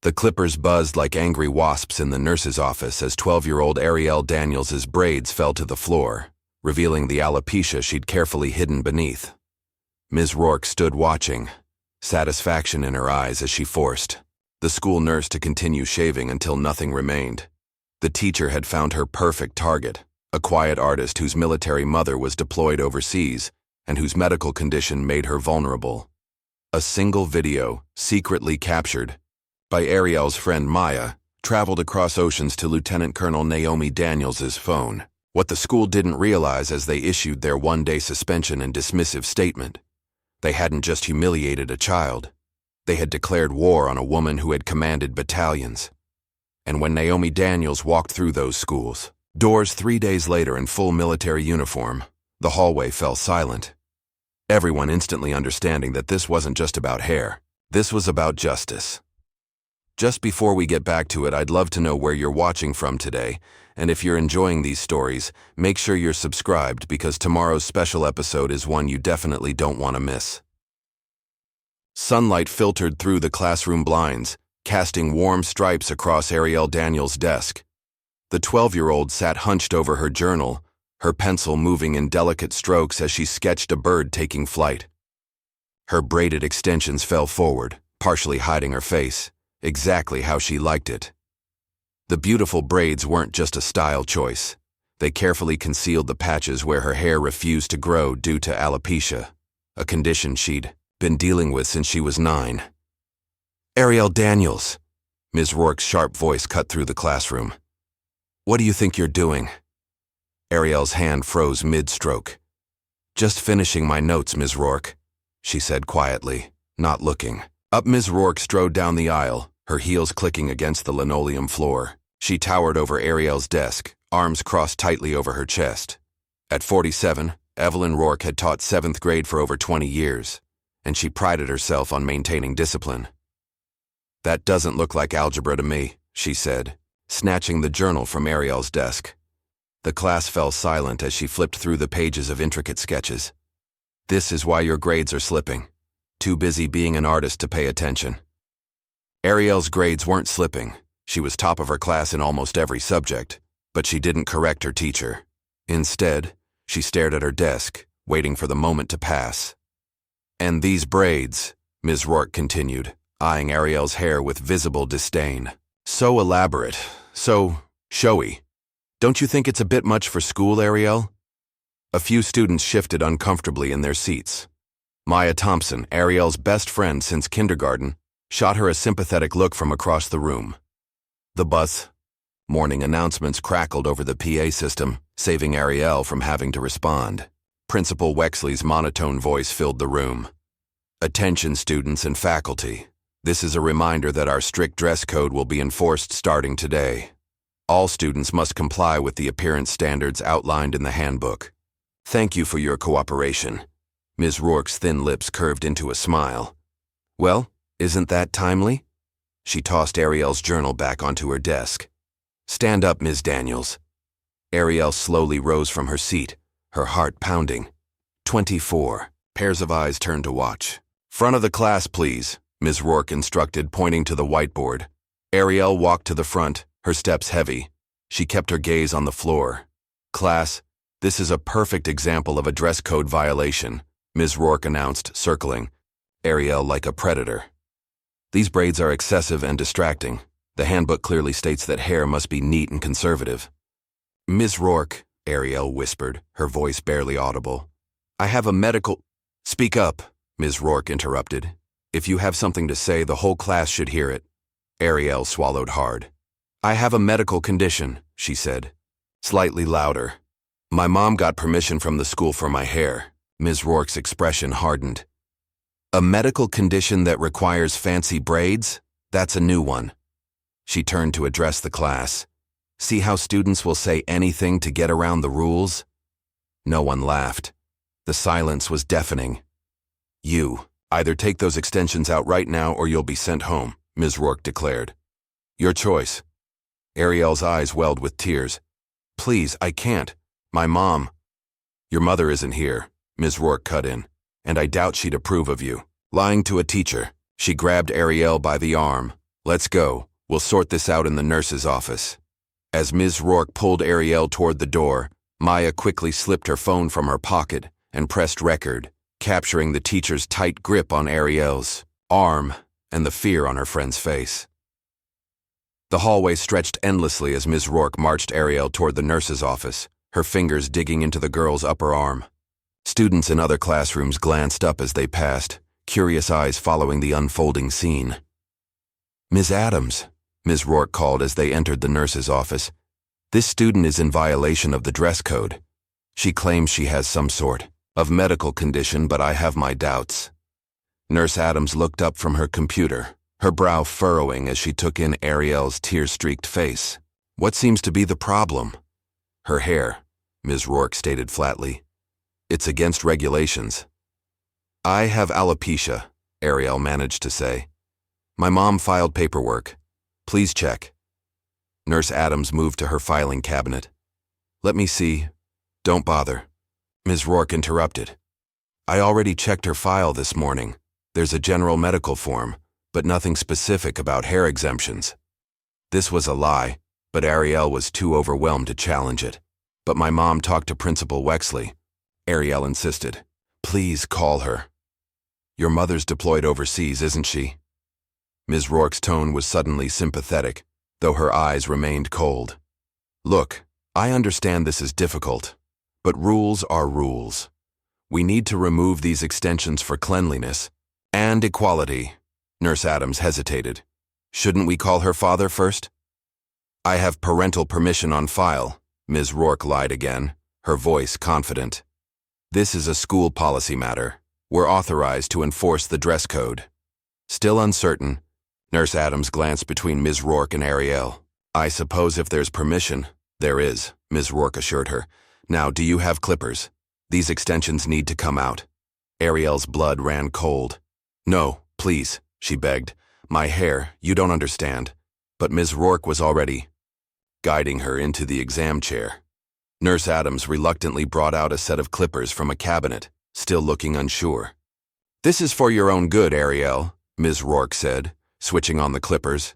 The clippers buzzed like angry wasps in the nurse's office as 12-year-old Arielle Daniels' braids fell to the floor, revealing the alopecia she'd carefully hidden beneath. Ms. Rourke stood watching, satisfaction in her eyes as she forced the school nurse to continue shaving until nothing remained. The teacher had found her perfect target, a quiet artist whose military mother was deployed overseas and whose medical condition made her vulnerable. A single video, secretly captured by Ariel's friend Maya, traveled across oceans to Lieutenant Colonel Naomi Daniels' phone. What the school didn't realize as they issued their one-day suspension and dismissive statement: they hadn't just humiliated a child, they had declared war on a woman who had commanded battalions. And when Naomi Daniels walked through those schools' doors 3 days later in full military uniform, the hallway fell silent. Everyone instantly understanding that this wasn't just about hair, this was about justice. Just before we get back to it, I'd love to know where you're watching from today, and if you're enjoying these stories, make sure you're subscribed because tomorrow's special episode is one you definitely don't want to miss. Sunlight filtered through the classroom blinds, casting warm stripes across Arielle Daniels' desk. The 12-year-old sat hunched over her journal, her pencil moving in delicate strokes as she sketched a bird taking flight. Her braided extensions fell forward, partially hiding her face, exactly how she liked it. The beautiful braids weren't just a style choice. They carefully concealed the patches where her hair refused to grow due to alopecia, a condition she'd been dealing with since she was 9. "Arielle Daniels," Ms. Rourke's sharp voice cut through the classroom. "What do you think you're doing?" Arielle's hand froze mid-stroke. "Just finishing my notes, Ms. Rourke," she said quietly, not looking up. Ms. Rourke strode down the aisle, her heels clicking against the linoleum floor. She towered over Arielle's desk, arms crossed tightly over her chest. At 47, Evelyn Rourke had taught 7th grade for over 20 years, and she prided herself on maintaining discipline. "That doesn't look like algebra to me," she said, snatching the journal from Arielle's desk. The class fell silent as she flipped through the pages of intricate sketches. "This is why your grades are slipping. Too busy being an artist to pay attention." Arielle's grades weren't slipping. She was top of her class in almost every subject, but she didn't correct her teacher. Instead, she stared at her desk, waiting for the moment to pass. "And these braids," Ms. Rourke continued, eyeing Arielle's hair with visible disdain. "So elaborate, so showy. Don't you think it's a bit much for school, Arielle?" A few students shifted uncomfortably in their seats. Maya Thompson, Arielle's best friend since kindergarten, shot her a sympathetic look from across the room. The bus morning announcements crackled over the PA system, saving Arielle from having to respond. Principal Wexley's monotone voice filled the room. "Attention, students and faculty. This is a reminder that our strict dress code will be enforced starting today. All students must comply with the appearance standards outlined in the handbook. Thank you for your cooperation." Ms. Rourke's thin lips curved into a smile. "Well, isn't that timely?" She tossed Arielle's journal back onto her desk. "Stand up, Ms. Daniels." Arielle slowly rose from her seat, her heart pounding. 24. Pairs of eyes turned to watch. "Front of the class, please," Ms. Rourke instructed, pointing to the whiteboard. Arielle walked to the front, her steps heavy. She kept her gaze on the floor. "Class, this is a perfect example of a dress code violation," Ms. Rourke announced, circling Arielle like a predator. "These braids are excessive and distracting. The handbook clearly states that hair must be neat and conservative." "Ms. Rourke," Arielle whispered, her voice barely audible. "I have a medical—" "Speak up," Ms. Rourke interrupted. "If you have something to say, the whole class should hear it." Arielle swallowed hard. "I have a medical condition," she said, slightly louder. "My mom got permission from the school for my hair." Ms. Rourke's expression hardened. "A medical condition that requires fancy braids? That's a new one." She turned to address the class. "See how students will say anything to get around the rules?" No one laughed. The silence was deafening. "You, either take those extensions out right now or you'll be sent home," Ms. Rourke declared. "Your choice." Arielle's eyes welled with tears. "Please, I can't. My mom—" "Your mother isn't here," Ms. Rourke cut in, "and I doubt she'd approve of you lying to a teacher." She grabbed Arielle by the arm, Let's go. We'll sort this out in the nurse's office. As Ms. Rourke pulled Ariel toward the door, Maya quickly slipped her phone from her pocket and pressed record, capturing the teacher's tight grip on Ariel's arm and the fear on her friend's face. The hallway stretched endlessly as Ms. Rourke marched Ariel toward the nurse's office, her fingers digging into the girl's upper arm. Students in other classrooms glanced up as they passed, curious eyes following the unfolding scene. "Ms. Adams," Ms. Rourke called as they entered the nurse's office. "This student is in violation of the dress code. She claims she has some sort of medical condition, but I have my doubts." Nurse Adams looked up from her computer, her brow furrowing as she took in Ariel's tear-streaked face. "What seems to be the problem?" "Her hair," Ms. Rourke stated flatly. "It's against regulations." "I have alopecia," Ariel managed to say. "My mom filed paperwork. Please check." Nurse Adams moved to her filing cabinet. "Let me see." "Don't bother." Ms. Rourke interrupted. "I already checked her file this morning. There's a general medical form, but nothing specific about hair exemptions." This was a lie, but Ariel was too overwhelmed to challenge it. "But my mom talked to Principal Wexley," Ariel insisted. "Please call her." "Your mother's deployed overseas, isn't she?" Ms. Rourke's tone was suddenly sympathetic, though her eyes remained cold. "Look, I understand this is difficult, but rules are rules. We need to remove these extensions for cleanliness and equality." Nurse Adams hesitated. "Shouldn't we call her father first?" "I have parental permission on file," Ms. Rourke lied again, her voice confident. "This is a school policy matter. We're authorized to enforce the dress code." Still uncertain, Nurse Adams glanced between Ms. Rourke and Ariel. "I suppose if there's permission, there is," Ms. Rourke assured her. "Now, do you have clippers? These extensions need to come out." Ariel's blood ran cold. "No, please," she begged. "My hair, you don't understand." But Ms. Rourke was already guiding her into the exam chair. Nurse Adams reluctantly brought out a set of clippers from a cabinet, still looking unsure. "This is for your own good, Ariel," Ms. Rourke said, switching on the clippers.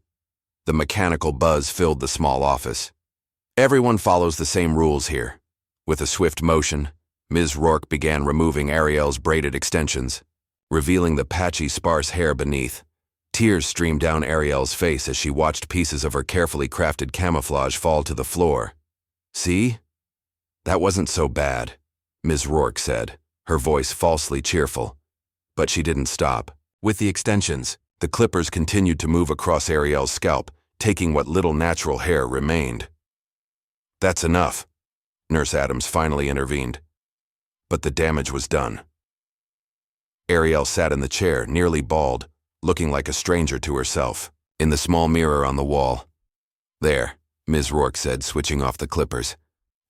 The mechanical buzz filled the small office. "Everyone follows the same rules here." With a swift motion, Ms. Rourke began removing Ariel's braided extensions, revealing the patchy, sparse hair beneath. Tears streamed down Ariel's face as she watched pieces of her carefully crafted camouflage fall to the floor. "See? That wasn't so bad," Ms. Rourke said, her voice falsely cheerful. But she didn't stop. With the extensions, the clippers continued to move across Ariel's scalp, taking what little natural hair remained. "That's enough," Nurse Adams finally intervened. But the damage was done. Ariel sat in the chair, nearly bald, looking like a stranger to herself, in the small mirror on the wall. "There," Ms. Rourke said, switching off the clippers.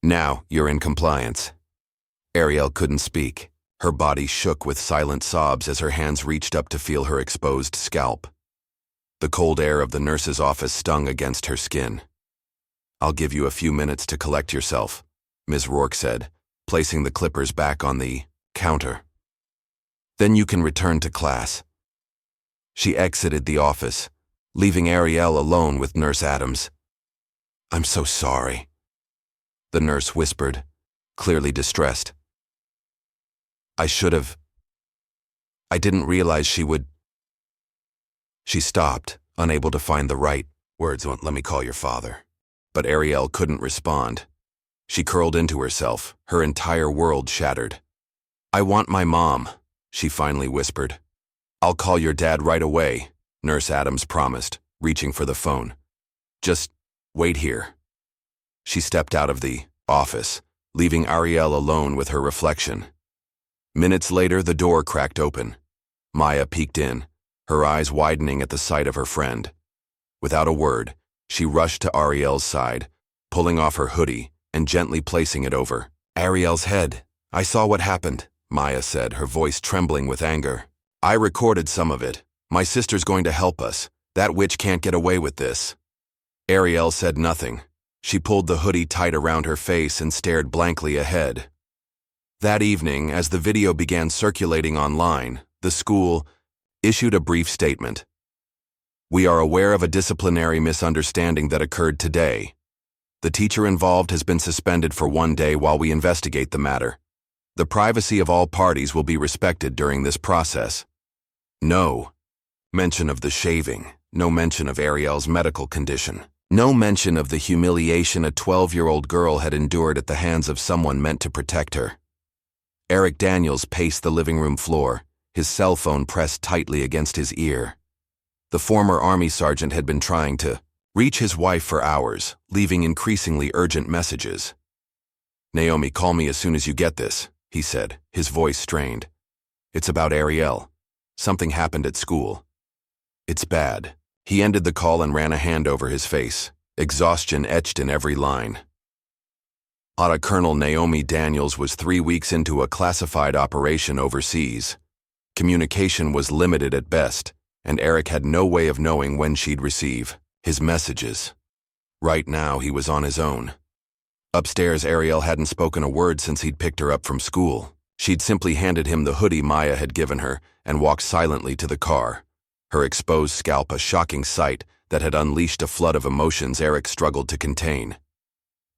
"Now you're in compliance." Ariel couldn't speak. Her body shook with silent sobs as her hands reached up to feel her exposed scalp. The cold air of the nurse's office stung against her skin. "I'll give you a few minutes to collect yourself," Ms. Rourke said, placing the clippers back on the counter. "Then you can return to class." She exited the office, leaving Ariel alone with Nurse Adams. "I'm so sorry," the nurse whispered, clearly distressed. I didn't realize she would." She stopped, unable to find the right words. "Let me call your father." But Ariel couldn't respond. She curled into herself, her entire world shattered. "I want my mom," she finally whispered. "I'll call your dad right away," Nurse Adams promised, reaching for the phone. "Just wait here." She stepped out of the office, leaving Ariel alone with her reflection. Minutes later, the door cracked open. Maya peeked in, her eyes widening at the sight of her friend. Without a word, she rushed to Ariel's side, pulling off her hoodie and gently placing it over Ariel's head. "I saw what happened," Maya said, her voice trembling with anger. "I recorded some of it. My sister's going to help us. That witch can't get away with this." Ariel said nothing. She pulled the hoodie tight around her face and stared blankly ahead. That evening, as the video began circulating online, the school issued a brief statement. We are aware of a disciplinary misunderstanding that occurred today. The teacher involved has been suspended for 1 day while we investigate the matter. The privacy of all parties will be respected during this process. No mention of the shaving, no mention of Ariel's medical condition, no mention of the humiliation a 12-year-old girl had endured at the hands of someone meant to protect her. Arielle Daniels paced the living room floor, his cell phone pressed tightly against his ear. The former Army sergeant had been trying to reach his wife for hours, leaving increasingly urgent messages. "Naomi, call me as soon as you get this," he said, his voice strained. "It's about Ariel. Something happened at school. It's bad." He ended the call and ran a hand over his face, exhaustion etched in every line. Lieutenant Colonel Naomi Daniels was 3 weeks into a classified operation overseas. Communication was limited at best, and Eric had no way of knowing when she'd receive his messages. Right now, he was on his own. Upstairs, Ariel hadn't spoken a word since he'd picked her up from school. She'd simply handed him the hoodie Maya had given her and walked silently to the car, her exposed scalp a shocking sight that had unleashed a flood of emotions Eric struggled to contain.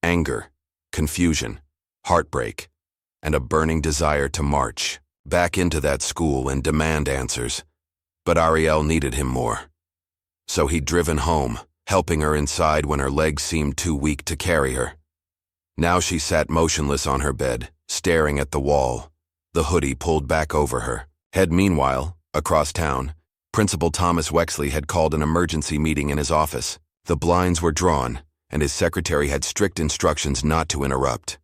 Anger, confusion, heartbreak, and a burning desire to march back into that school and demand answers. But Ariel needed him more. So he'd driven home, helping her inside when her legs seemed too weak to carry her. Now she sat motionless on her bed, staring at the wall, the hoodie pulled back over her head. Meanwhile, across town, Principal Thomas Wexley had called an emergency meeting in his office. The blinds were drawn, and his secretary had strict instructions not to interrupt.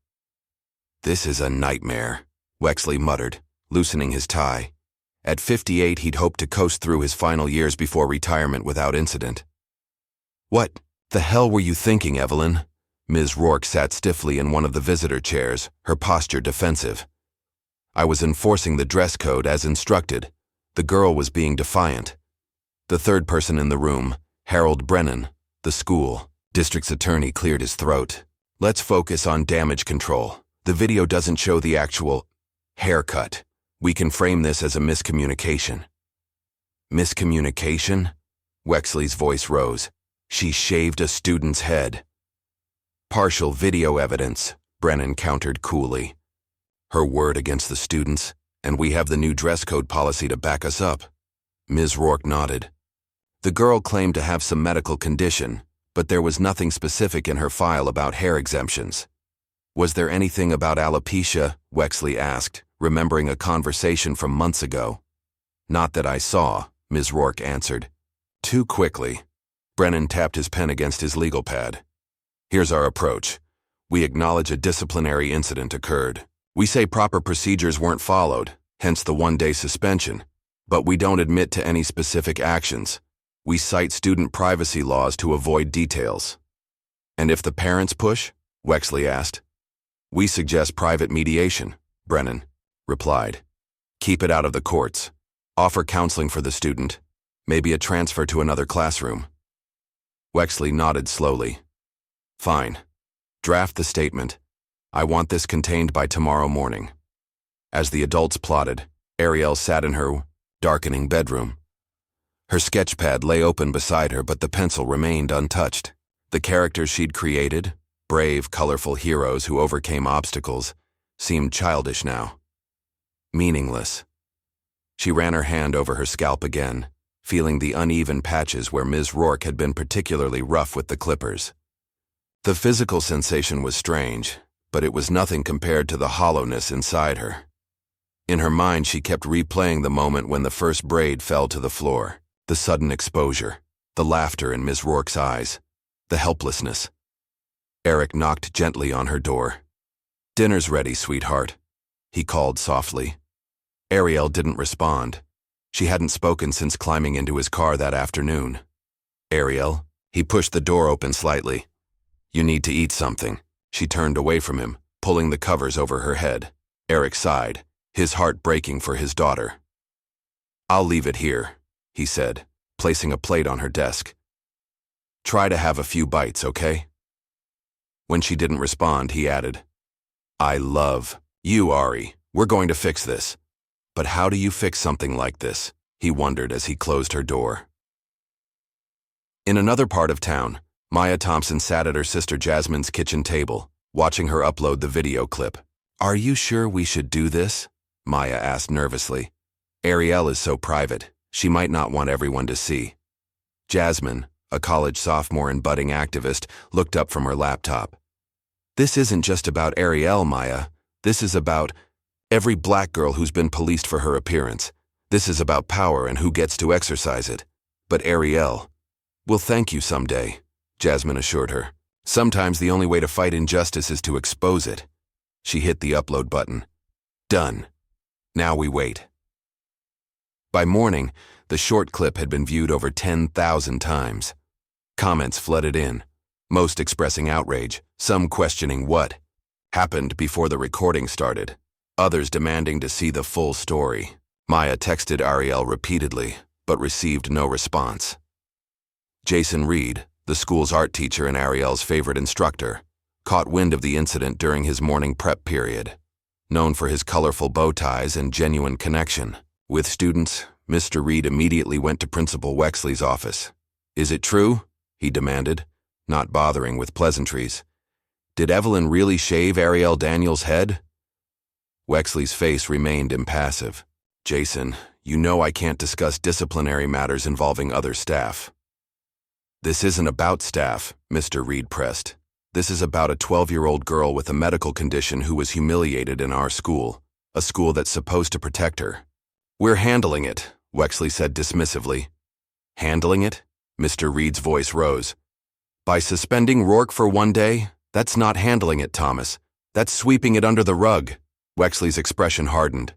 "This is a nightmare," Wexley muttered, loosening his tie. At 58, he'd hoped to coast through his final years before retirement without incident. "What the hell were you thinking, Evelyn?" Ms. Rourke sat stiffly in one of the visitor chairs, her posture defensive. "I was enforcing the dress code as instructed." The girl was being defiant. The third person in the room, Harold Brennan, the school district's attorney, cleared his throat. "Let's focus on damage control. The video doesn't show the actual haircut. We can frame this as a miscommunication." "Miscommunication?" Wexley's voice rose. "She shaved a student's head." "Partial video evidence," Brennan countered coolly. "Her word against the students, and we have the new dress code policy to back us up." Ms. Rourke nodded. "The girl claimed to have some medical condition, but there was nothing specific in her file about hair exemptions." "Was there anything about alopecia?" Wexley asked, remembering a conversation from months ago. "Not that I saw," Ms. Rourke answered. Too quickly. Brennan tapped his pen against his legal pad. "Here's our approach. We acknowledge a disciplinary incident occurred. We say proper procedures weren't followed, hence the 1-day suspension. But we don't admit to any specific actions. We cite student privacy laws to avoid details." "And if the parents push?" Wexley asked. "We suggest private mediation," Brennan replied. "Keep it out of the courts. Offer counseling for the student, maybe a transfer to another classroom." Wexley nodded slowly. "Fine. Draft the statement. I want this contained by tomorrow morning." As the adults plotted, Ariel sat in her darkening bedroom. Her sketchpad lay open beside her, but the pencil remained untouched. The characters she'd created, brave, colorful heroes who overcame obstacles, seemed childish now. Meaningless. She ran her hand over her scalp again, feeling the uneven patches where Ms. Rourke had been particularly rough with the clippers. The physical sensation was strange, but it was nothing compared to the hollowness inside her. In her mind, she kept replaying the moment when the first braid fell to the floor, the sudden exposure, the laughter in Ms. Rourke's eyes, the helplessness. Eric knocked gently on her door. "Dinner's ready, sweetheart," he called softly. Ariel didn't respond. She hadn't spoken since climbing into his car that afternoon. "Ariel," he pushed the door open slightly. "You need to eat something." She turned away from him, pulling the covers over her head. Eric sighed, his heart breaking for his daughter. "I'll leave it here," he said, placing a plate on her desk. "Try to have a few bites, okay?" When she didn't respond, he added, "I love you, Ari. We're going to fix this." "But how do you fix something like this?" he wondered as he closed her door. In another part of town, Maya Thompson sat at her sister Jasmine's kitchen table, watching her upload the video clip. "Are you sure we should do this?" Maya asked nervously. "Ariel is so private, she might not want everyone to see." Jasmine, a college sophomore and budding activist, looked up from her laptop. "This isn't just about Ariel, Maya. This is about every black girl who's been policed for her appearance. This is about power and who gets to exercise it. But Ariel will thank you someday," Jasmine assured her. "Sometimes the only way to fight injustice is to expose it." She hit the upload button. Done. Now we wait. By morning, the short clip had been viewed over 10,000 times. Comments flooded in, most expressing outrage, some questioning what happened before the recording started, others demanding to see the full story. Maya texted Ariel repeatedly, but received no response. Jason Reed, the school's art teacher and Ariel's favorite instructor, caught wind of the incident during his morning prep period. Known for his colorful bow ties and genuine connection with students, Mr. Reed immediately went to Principal Wexley's office. "Is it true?" he demanded, not bothering with pleasantries. "Did Evelyn really shave Arielle Daniels' head?" Wexley's face remained impassive. "Jason, you know I can't discuss disciplinary matters involving other staff." "This isn't about staff," Mr. Reed pressed. "This is about a 12-year-old girl with a medical condition who was humiliated in our school, a school that's supposed to protect her." "We're handling it," Wexley said dismissively. "Handling it?" Mr. Reed's voice rose. "By suspending Rourke for one day? That's not handling it, Thomas. That's sweeping it under the rug." Wexley's expression hardened.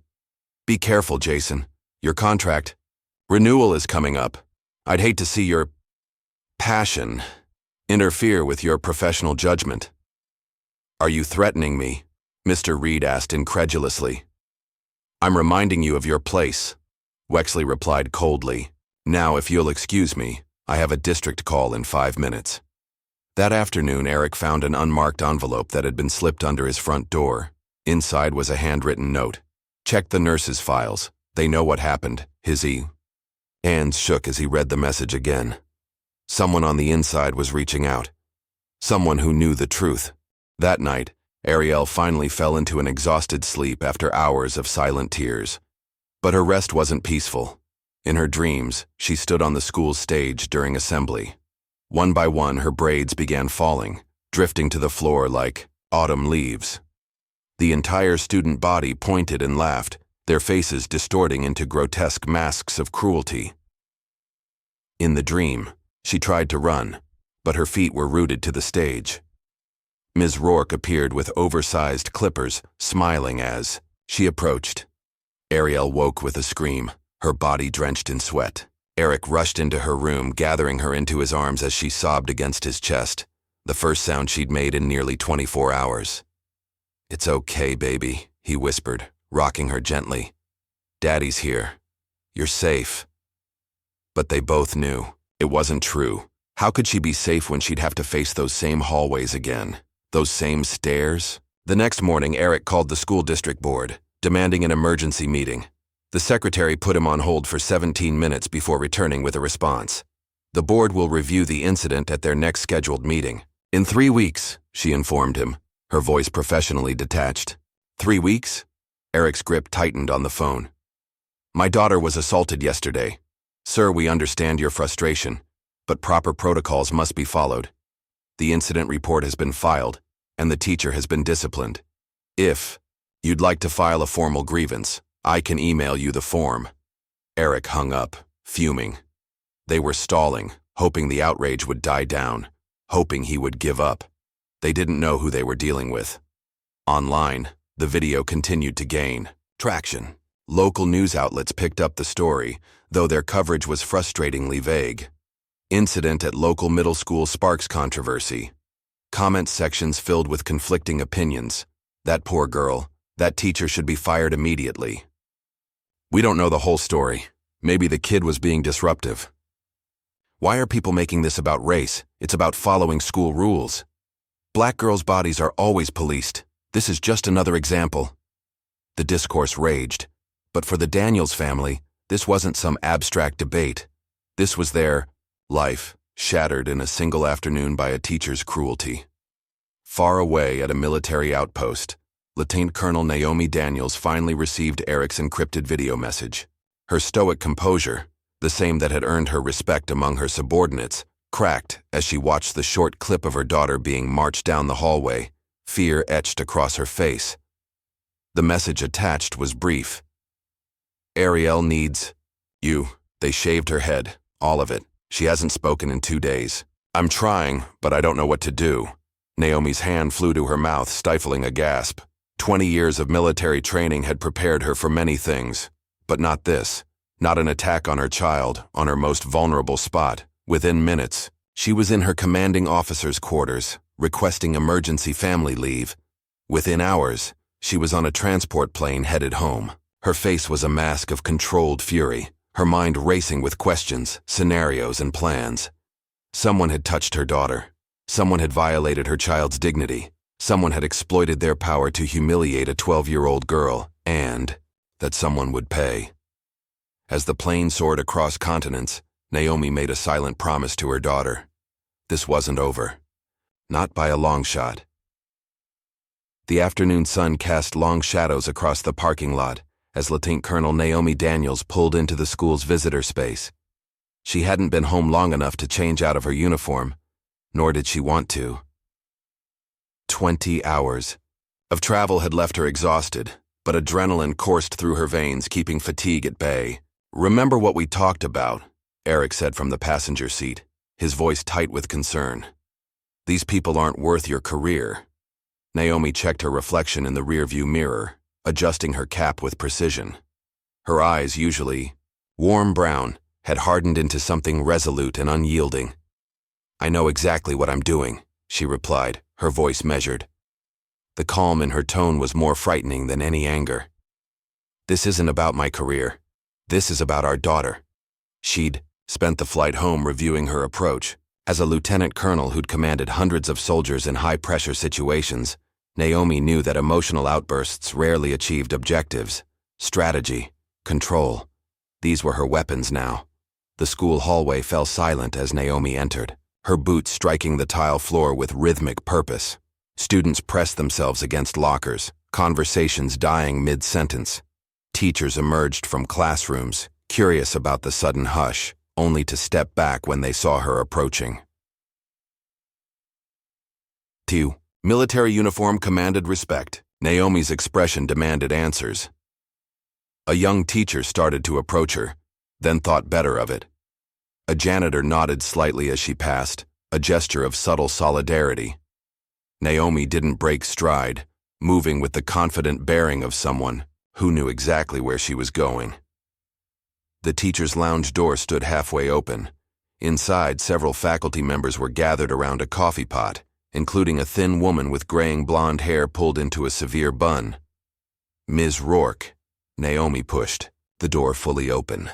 "Be careful, Jason. Your contract renewal is coming up. I'd hate to see your passion interfere with your professional judgment." "Are you threatening me?" Mr. Reed asked incredulously. "I'm reminding you of your place," Wexley replied coldly. "Now, if you'll excuse me, I have a district call in 5 minutes." That afternoon, Eric found an unmarked envelope that had been slipped under his front door. Inside was a handwritten note. "Check the nurses' files. They know what happened." His hands shook as he read the message again. Someone on the inside was reaching out. Someone who knew the truth. That night, Ariel finally fell into an exhausted sleep after hours of silent tears. But her rest wasn't peaceful. In her dreams, she stood on the school's stage during assembly. One by one, her braids began falling, drifting to the floor like autumn leaves. The entire student body pointed and laughed, their faces distorting into grotesque masks of cruelty. In the dream, she tried to run, but her feet were rooted to the stage. Ms. Rourke appeared with oversized clippers, smiling as she approached. Ariel woke with a scream, her body drenched in sweat. Eric rushed into her room, gathering her into his arms as she sobbed against his chest, the first sound she'd made in nearly 24 hours. "It's okay, baby," he whispered, rocking her gently. "Daddy's here. You're safe." But they both knew it wasn't true. How could she be safe when she'd have to face those same hallways again? Those same stairs? The next morning, Eric called the school district board, demanding an emergency meeting. The secretary put him on hold for 17 minutes before returning with a response. "The board will review the incident at their next scheduled meeting. In 3 weeks, she informed him, her voice professionally detached. 3 weeks? Eric's grip tightened on the phone. "My daughter was assaulted yesterday. Sir, we understand your frustration, but proper protocols must be followed. The incident report has been filed, and the teacher has been disciplined. If you'd like to file a formal grievance, I can email you the form." Eric hung up, fuming. They were stalling, hoping the outrage would die down, hoping he would give up. They didn't know who they were dealing with. Online, the video continued to gain traction. Local news outlets picked up the story, though their coverage was frustratingly vague. Incident at local middle school sparks controversy. Comment sections filled with conflicting opinions. That poor girl. That teacher should be fired immediately. "We don't know the whole story. Maybe the kid was being disruptive." "Why are people making this about race? It's about following school rules. Black girls' bodies are always policed. This is just another example." The discourse raged. But for the Daniels family, this wasn't some abstract debate. This was their life. shattered in a single afternoon by a teacher's cruelty. Far away at a military outpost, Lieutenant Colonel Naomi Daniels finally received Eric's encrypted video message. Her stoic composure, the same that had earned her respect among her subordinates, cracked as she watched the short clip of her daughter being marched down the hallway, fear etched across her face. The message attached was brief. Ariel needs you. They shaved her head, all of it. She hasn't spoken in 2 days. I'm trying, but I don't know what to do. Naomi's hand flew to her mouth, stifling a gasp. 20 years of military training had prepared her for many things, but not this. Not an attack on her child, on her most vulnerable spot. Within minutes, she was in her commanding officer's quarters, requesting emergency family leave. Within hours, she was on a transport plane headed home. Her face was a mask of controlled fury, her mind racing with questions, scenarios, and plans. Someone had touched her daughter. Someone had violated her child's dignity. Someone had exploited their power to humiliate a 12-year-old girl, and that someone would pay. As the plane soared across continents, Naomi made a silent promise to her daughter. This wasn't over. Not by a long shot. The afternoon sun cast long shadows across the parking lot as Lieutenant Colonel Naomi Daniels pulled into the school's visitor space. She hadn't been home long enough to change out of her uniform, nor did she want to. 20 hours of travel had left her exhausted, but adrenaline coursed through her veins, keeping fatigue at bay. "Remember what we talked about," Eric said from the passenger seat, his voice tight with concern. "These people aren't worth your career." Naomi checked her reflection in the rearview mirror, adjusting her cap with precision. Her eyes, usually warm brown, had hardened into something resolute and unyielding. "I know exactly what I'm doing," she replied, her voice measured. The calm in her tone was more frightening than any anger. "This isn't about my career. This is about our daughter." She'd spent the flight home reviewing her approach. As a lieutenant colonel who'd commanded hundreds of soldiers in high-pressure situations, Naomi knew that emotional outbursts rarely achieved objectives. Strategy, control. These were her weapons now. The school hallway fell silent as Naomi entered, her boots striking the tile floor with rhythmic purpose. Students pressed themselves against lockers, conversations dying mid-sentence. Teachers emerged from classrooms, curious about the sudden hush, only to step back when they saw her approaching. 2. Military uniform commanded respect. Naomi's expression demanded answers. A young teacher started to approach her, then thought better of it. A janitor nodded slightly as she passed, a gesture of subtle solidarity. Naomi didn't break stride, moving with the confident bearing of someone who knew exactly where she was going. The teacher's lounge door stood halfway open. Inside, several faculty members were gathered around a coffee pot, including a thin woman with graying blonde hair pulled into a severe bun. "Ms. Rourke," Naomi pushed, the door fully open.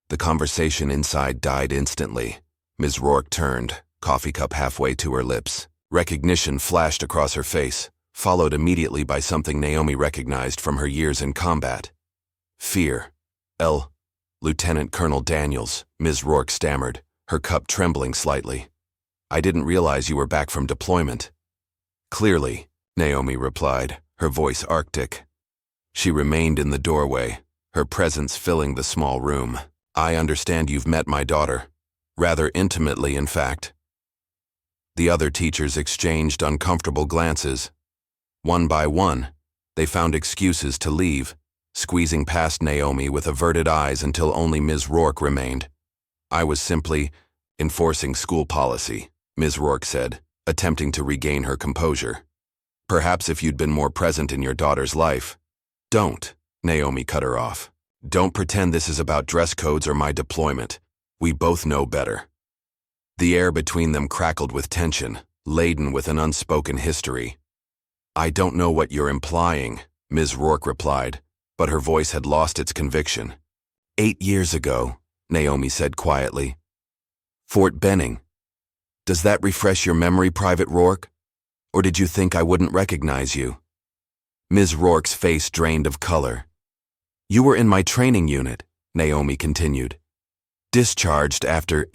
The conversation inside died instantly. Ms. Rourke turned, coffee cup halfway to her lips. Recognition flashed across her face, followed immediately by something Naomi recognized from her years in combat. Fear. Lieutenant Colonel Daniels, Ms. Rourke stammered, her cup trembling slightly. "I didn't realize you were back from deployment." "Clearly," Naomi replied, her voice arctic. She remained in the doorway, her presence filling the small room. "I understand you've met my daughter. Rather intimately, in fact." The other teachers exchanged uncomfortable glances. One by one, they found excuses to leave, squeezing past Naomi with averted eyes until only Ms. Rourke remained. "I was simply enforcing school policy," Ms. Rourke said, attempting to regain her composure. "Perhaps if you'd been more present in your daughter's life." "Don't," Naomi cut her off. "Don't pretend this is about dress codes or my deployment. We both know better." The air between them crackled with tension, laden with an unspoken history. "I don't know what you're implying," Ms. Rourke replied, but her voice had lost its conviction. 8 years ago," Naomi said quietly. "Fort Benning. Does that refresh your memory, Private Rourke? Or did you think I wouldn't recognize you?" Ms. Rourke's face drained of color. "You were in my training unit," Naomi continued. "Discharged after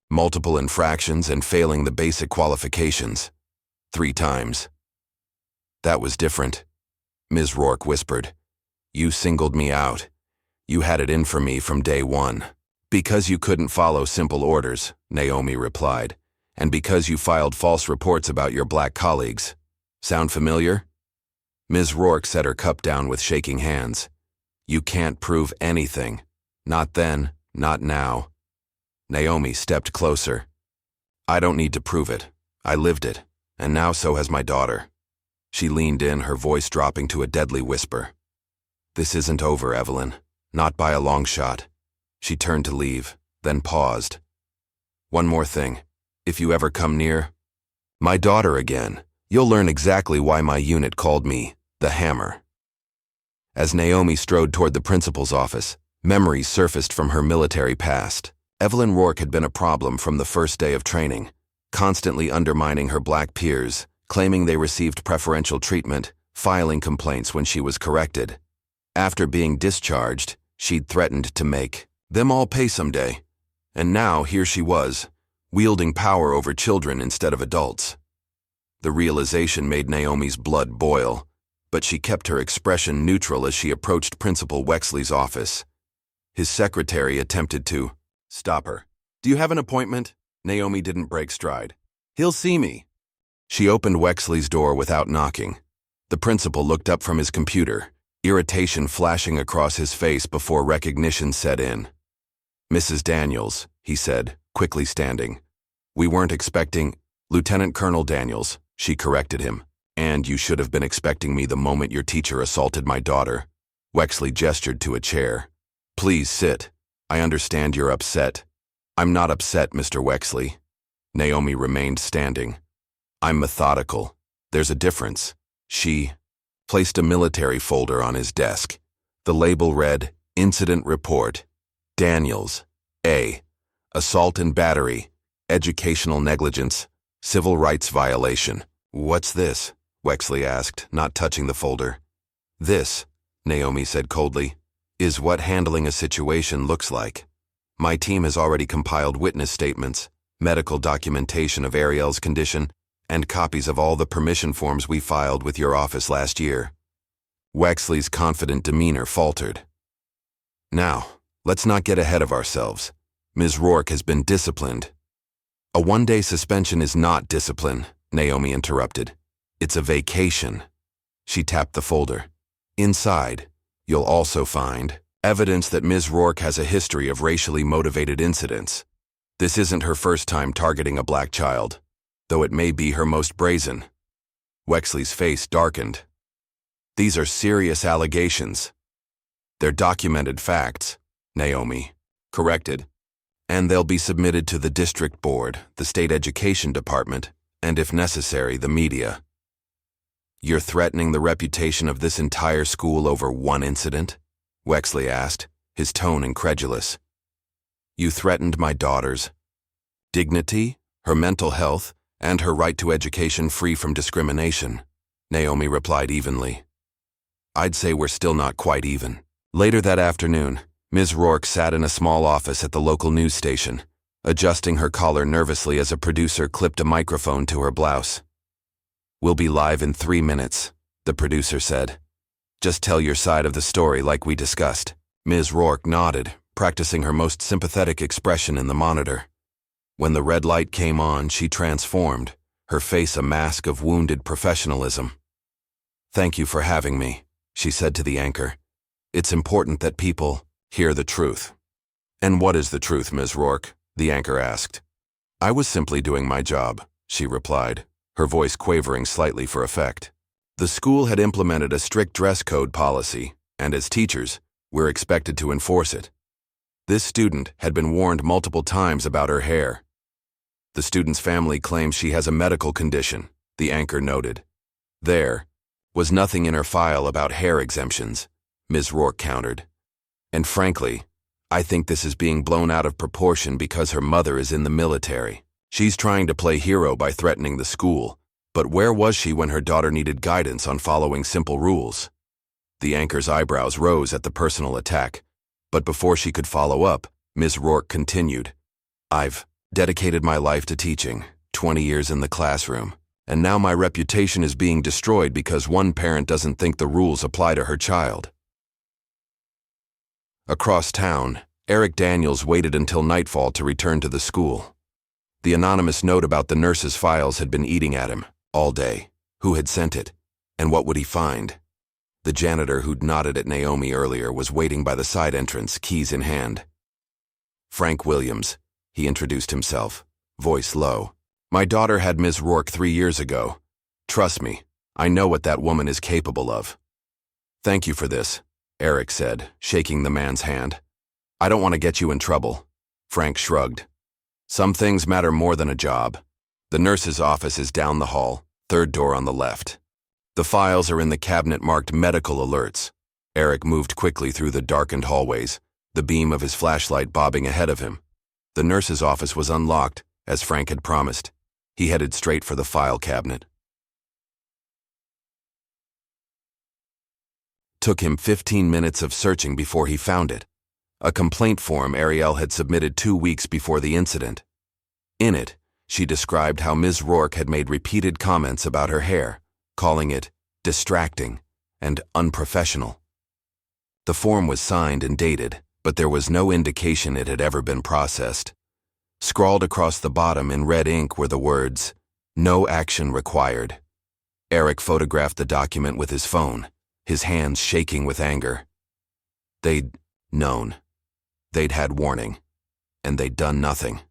multiple infractions and failing the basic qualifications. 3 times. That was different, Ms. Rourke whispered. You singled me out. You had it in for me from day one. Because you couldn't follow simple orders, Naomi replied, and because you filed false reports about your black colleagues. Sound familiar? Ms. Rourke set her cup down with shaking hands. You can't prove anything. Not then, not now. Naomi stepped closer. I don't need to prove it. I lived it, and now so has my daughter. She leaned in, her voice dropping to a deadly whisper. This isn't over, Evelyn. Not by a long shot. She turned to leave, then paused. One more thing. If you ever come near my daughter again, you'll learn exactly why my unit called me the Hammer. As Naomi strode toward the principal's office, memories surfaced from her military past. Evelyn Rourke had been a problem from the first day of training, constantly undermining her black peers, claiming they received preferential treatment, filing complaints when she was corrected. After being discharged, she'd threatened to make them all pay someday. And now here she was, wielding power over children instead of adults. The realization made Naomi's blood boil, but she kept her expression neutral as she approached Principal Wexley's office. His secretary attempted to stop her. Do you have an appointment? Naomi didn't break stride. He'll see me. She opened Wexley's door without knocking. The principal looked up from his computer, irritation flashing across his face before recognition set in. Mrs. Daniels, he said, quickly standing. We weren't expecting Lieutenant Colonel Daniels, she corrected him. And you should have been expecting me the moment your teacher assaulted my daughter. Wexley gestured to a chair. Please sit. I understand you're upset. I'm not upset, Mr. Wexley. Naomi remained standing. I'm methodical. There's a difference. She placed a military folder on his desk. The label read, Incident Report. Daniels. A. Assault and battery. Educational negligence. Civil rights violation. What's this? Wexley asked, not touching the folder. This, Naomi said coldly, is what handling a situation looks like. My team has already compiled witness statements, medical documentation of Ariel's condition, and copies of all the permission forms we filed with your office last year. Wexley's confident demeanor faltered. Now, let's not get ahead of ourselves. Ms. Rourke has been disciplined. A one-day suspension is not discipline, Naomi interrupted. It's a vacation. She tapped the folder. Inside, you'll also find evidence that Ms. Rourke has a history of racially motivated incidents. This isn't her first time targeting a black child, though it may be her most brazen. Wexley's face darkened. These are serious allegations. They're documented facts, Naomi corrected, and they'll be submitted to the district board, the state education department, and if necessary, the media. You're threatening the reputation of this entire school over one incident? Wexley asked, his tone incredulous. You threatened my daughter's dignity, her mental health, and her right to education free from discrimination, Naomi replied evenly. I'd say we're still not quite even. Later that afternoon, Ms. Rourke sat in a small office at the local news station, adjusting her collar nervously as a producer clipped a microphone to her blouse. We'll be live in 3 minutes, the producer said. Just tell your side of the story like we discussed. Ms. Rourke nodded, practicing her most sympathetic expression in the monitor. When the red light came on, she transformed, her face a mask of wounded professionalism. Thank you for having me, she said to the anchor. It's important that people hear the truth. And what is the truth, Ms. Rourke? The anchor asked. I was simply doing my job, she replied, her voice quavering slightly for effect. The school had implemented a strict dress code policy, and as teachers, we're expected to enforce it. This student had been warned multiple times about her hair. The student's family claims she has a medical condition, the anchor noted. There was nothing in her file about hair exemptions, Ms. Rourke countered. And frankly, I think this is being blown out of proportion because her mother is in the military. She's trying to play hero by threatening the school, but where was she when her daughter needed guidance on following simple rules? The anchor's eyebrows rose at the personal attack, but before she could follow up, Ms. Rourke continued. I've Dedicated my life to teaching, 20 years in the classroom, and now my reputation is being destroyed because one parent doesn't think the rules apply to her child. Across town, Arielle Daniels waited until nightfall to return to the school. The anonymous note about the nurse's files had been eating at him all day. Who had sent it? And what would he find? The janitor who'd nodded at Naomi earlier was waiting by the side entrance, keys in hand. Frank Williams, he introduced himself, voice low. My daughter had Ms. Rourke 3 years ago. Trust me, I know what that woman is capable of. Thank you for this, Eric said, shaking the man's hand. I don't want to get you in trouble. Frank shrugged. Some things matter more than a job. The nurse's office is down the hall, third door on the left. The files are in the cabinet marked medical alerts. Eric moved quickly through the darkened hallways, the beam of his flashlight bobbing ahead of him. The nurse's office was unlocked, as Frank had promised. He headed straight for the file cabinet. Took him 15 minutes of searching before he found it. A complaint form Ariel had submitted 2 weeks before the incident. In it, she described how Ms. Rourke had made repeated comments about her hair, calling it distracting and unprofessional. The form was signed and dated, but there was no indication it had ever been processed. Scrawled across the bottom in red ink were the words, "No action required." Eric photographed the document with his phone, his hands shaking with anger. They'd known. They'd had warning, and they'd done nothing.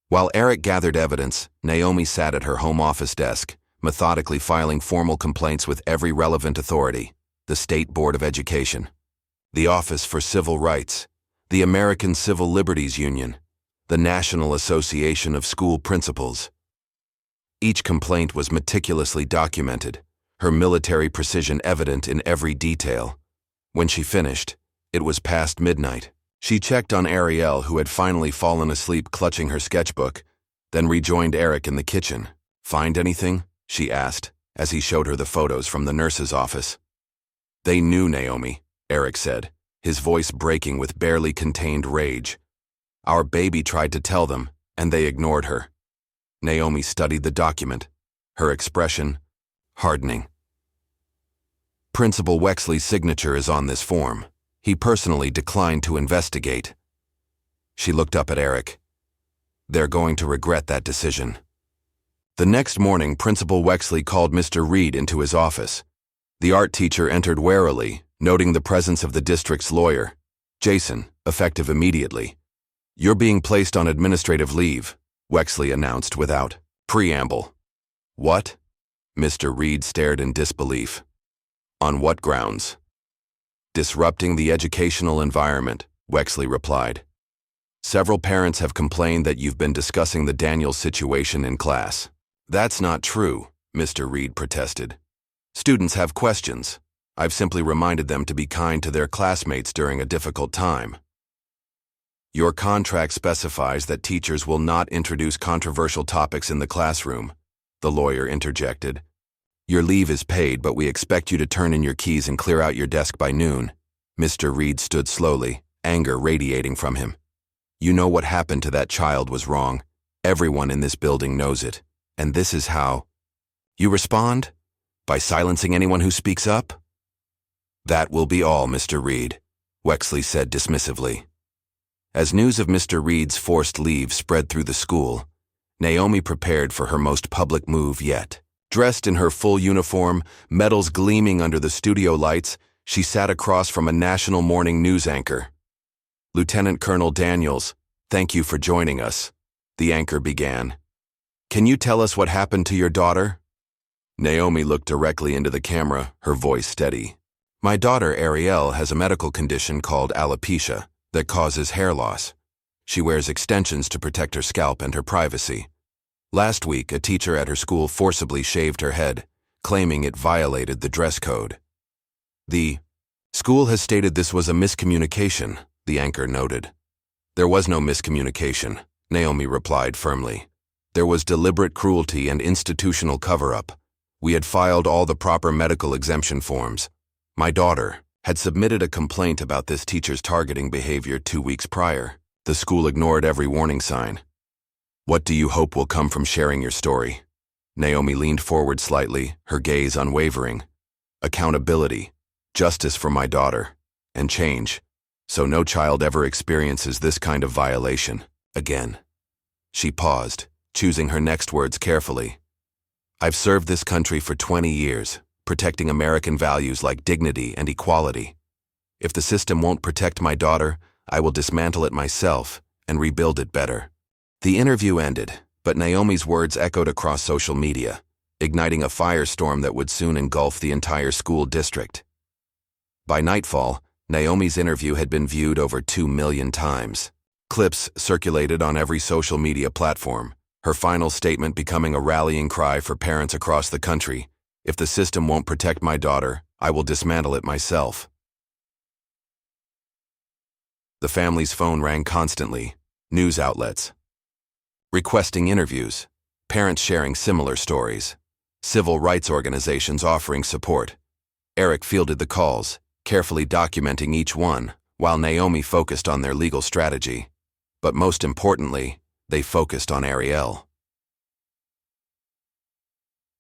While Eric gathered evidence, Naomi sat at her home office desk, methodically filing formal complaints with every relevant authority, the State Board of Education, the Office for Civil Rights, the American Civil Liberties Union, the National Association of School Principals. Each complaint was meticulously documented, her military precision evident in every detail. When she finished, it was past midnight. She checked on Ariel, who had finally fallen asleep clutching her sketchbook, then rejoined Eric in the kitchen. Find anything? She asked, as he showed her the photos from the nurse's office. They knew Naomi, Eric said, his voice breaking with barely contained rage. Our baby tried to tell them, and they ignored her. Naomi studied the document, her expression hardening. Principal Wexley's signature is on this form. He personally declined to investigate. She looked up at Eric. They're going to regret that decision. The next morning, Principal Wexley called Mr. Reed into his office. The art teacher entered warily, noting the presence of the district's lawyer, Jason, effective immediately. You're being placed on administrative leave, Wexley announced without preamble. What? Mr. Reed stared in disbelief. On what grounds? Disrupting the educational environment, Wexley replied. Several parents have complained that you've been discussing the Daniels situation in class. That's not true, Mr. Reed protested. Students have questions. I've simply reminded them to be kind to their classmates during a difficult time. Your contract specifies that teachers will not introduce controversial topics in the classroom, the lawyer interjected. Your leave is paid, but we expect you to turn in your keys and clear out your desk by noon. Mr. Reed stood slowly, anger radiating from him. You know what happened to that child was wrong. Everyone in this building knows it. And this is how you respond? By silencing anyone who speaks up? That will be all, Mr. Reed, Wexley said dismissively. As news of Mr. Reed's forced leave spread through the school, Naomi prepared for her most public move yet. Dressed in her full uniform, medals gleaming under the studio lights, she sat across from a national morning news anchor. Lieutenant Colonel Daniels, thank you for joining us, the anchor began. Can you tell us what happened to your daughter? Naomi looked directly into the camera, her voice steady. My daughter, Ariel, has a medical condition called alopecia that causes hair loss. She wears extensions to protect her scalp and her privacy. Last week, a teacher at her school forcibly shaved her head, claiming it violated the dress code. The school has stated this was a miscommunication, the anchor noted. There was no miscommunication, Naomi replied firmly. There was deliberate cruelty and institutional cover-up. We had filed all the proper medical exemption forms. My daughter had submitted a complaint about this teacher's targeting behavior 2 weeks prior. The school ignored every warning sign. What do you hope will come from sharing your story? Naomi leaned forward slightly, her gaze unwavering. Accountability, justice for my daughter, and change, so no child ever experiences this kind of violation again. She paused, choosing her next words carefully. I've served this country for 20 years, protecting American values like dignity and equality. If the system won't protect my daughter, I will dismantle it myself and rebuild it better. The interview ended, but Naomi's words echoed across social media, igniting a firestorm that would soon engulf the entire school district. By nightfall, Naomi's interview had been viewed over 2 million times. Clips circulated on every social media platform, her final statement becoming a rallying cry for parents across the country. If the system won't protect my daughter, I will dismantle it myself. The family's phone rang constantly, news outlets requesting interviews, parents sharing similar stories, civil rights organizations offering support. Eric fielded the calls, carefully documenting each one, while Naomi focused on their legal strategy. But most importantly, they focused on Ariel.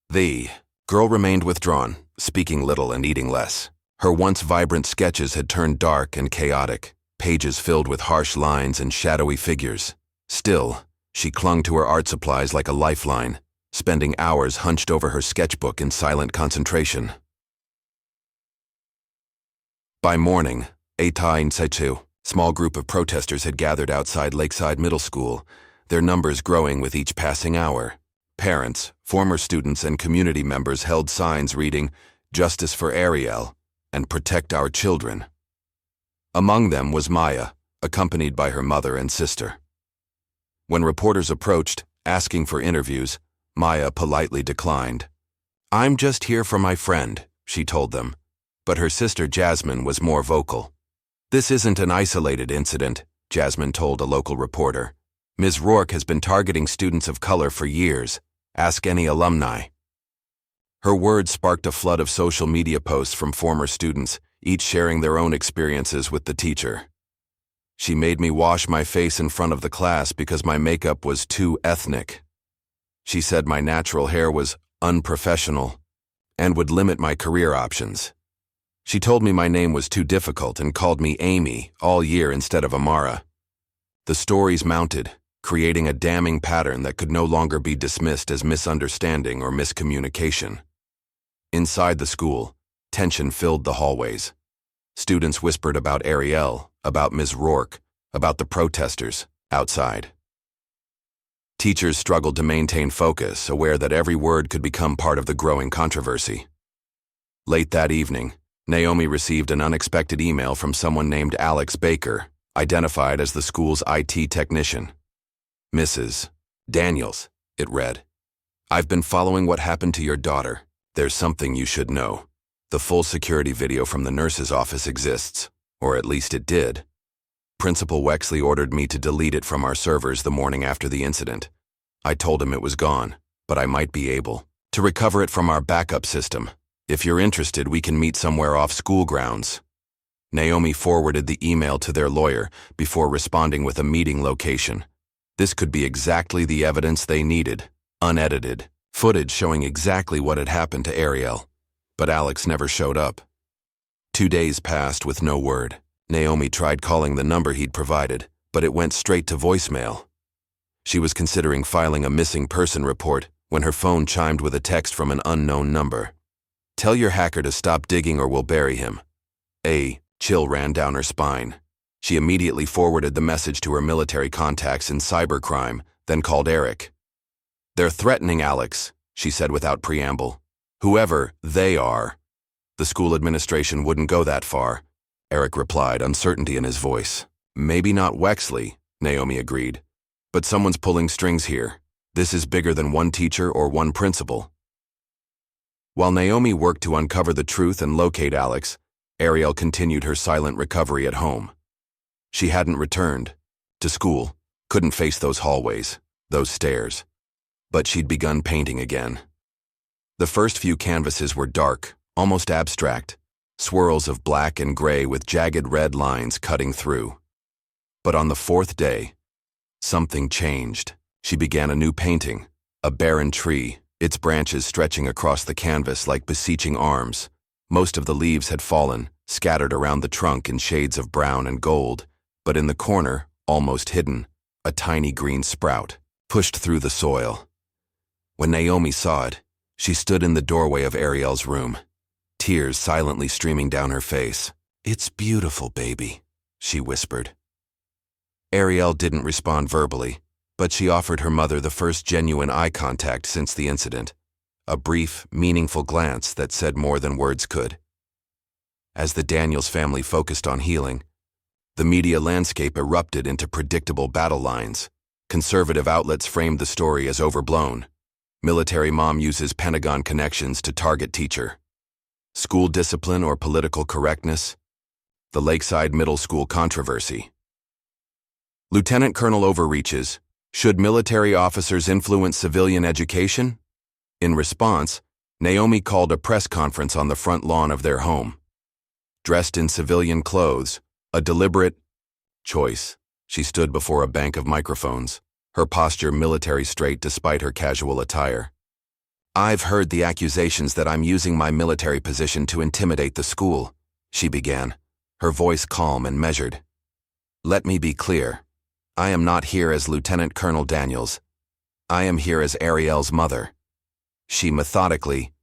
The girl remained withdrawn, speaking little and eating less. Her once vibrant sketches had turned dark and chaotic, pages filled with harsh lines and shadowy figures. Still, she clung to her art supplies like a lifeline, spending hours hunched over her sketchbook in silent concentration. By morning, a small group of protesters had gathered outside Lakeside Middle School, their numbers growing with each passing hour. Parents, former students, and community members held signs reading, "Justice for Ariel," and "Protect our children." Among them was Maya, accompanied by her mother and sister. When reporters approached, asking for interviews, Maya politely declined. "I'm just here for my friend," she told them. But her sister Jasmine was more vocal. "This isn't an isolated incident," Jasmine told a local reporter. "Ms. Rourke has been targeting students of color for years. Ask any alumni." Her words sparked a flood of social media posts from former students, each sharing their own experiences with the teacher. "She made me wash my face in front of the class because my makeup was too ethnic. She said my natural hair was unprofessional and would limit my career options. She told me my name was too difficult and called me Amy all year instead of Amara." The stories mounted, creating a damning pattern that could no longer be dismissed as misunderstanding or miscommunication. Inside the school, tension filled the hallways. Students whispered about Ariel, about Ms. Rourke, about the protesters outside. Teachers struggled to maintain focus, aware that every word could become part of the growing controversy. Late that evening, Naomi received an unexpected email from someone named Alex Baker, identified as the school's IT technician. "Mrs. Daniels," it read. "I've been following what happened to your daughter. There's something you should know. The full security video from the nurse's office exists, or at least it did. Principal Wexley ordered me to delete it from our servers the morning after the incident. I told him it was gone, but I might be able to recover it from our backup system. If you're interested, we can meet somewhere off school grounds." Naomi forwarded the email to their lawyer before responding with a meeting location. This could be exactly the evidence they needed, unedited, footage showing exactly what had happened to Ariel. But Alex never showed up. 2 days passed with no word. Naomi tried calling the number he'd provided, but it went straight to voicemail. She was considering filing a missing person report when her phone chimed with a text from an unknown number. "Tell your hacker to stop digging or we'll bury him." A chill ran down her spine. She immediately forwarded the message to her military contacts in cybercrime, then called Eric. "They're threatening Alex," she said without preamble. "Whoever they are." "The school administration wouldn't go that far," Eric replied, uncertainty in his voice. "Maybe not Wexley," Naomi agreed. "But someone's pulling strings here. This is bigger than one teacher or one principal." While Naomi worked to uncover the truth and locate Alex, Ariel continued her silent recovery at home. She hadn't returned to school, couldn't face those hallways, those stairs. But she'd begun painting again. The first few canvases were dark, almost abstract, swirls of black and gray with jagged red lines cutting through. But on the fourth day, something changed. She began a new painting, a barren tree, its branches stretching across the canvas like beseeching arms. Most of the leaves had fallen, scattered around the trunk in shades of brown and gold, but in the corner, almost hidden, a tiny green sprout pushed through the soil. When Naomi saw it, she stood in the doorway of Ariel's room, tears silently streaming down her face. "It's beautiful, baby," she whispered. Ariel didn't respond verbally, but she offered her mother the first genuine eye contact since the incident, a brief, meaningful glance that said more than words could. As the Daniels family focused on healing, the media landscape erupted into predictable battle lines. Conservative outlets framed the story as overblown. Military mom uses Pentagon connections to target teacher. School discipline or political correctness? The Lakeside Middle School controversy. Lieutenant Colonel overreaches. Should military officers influence civilian education? In response, Naomi called a press conference on the front lawn of their home. Dressed in civilian clothes, a deliberate choice, she stood before a bank of microphones, her posture military straight despite her casual attire. "I've heard the accusations that I'm using my military position to intimidate the school," she began, her voice calm and measured. "Let me be clear. I am not here as Lieutenant Colonel Daniels. I am here as Ariel's mother." She methodically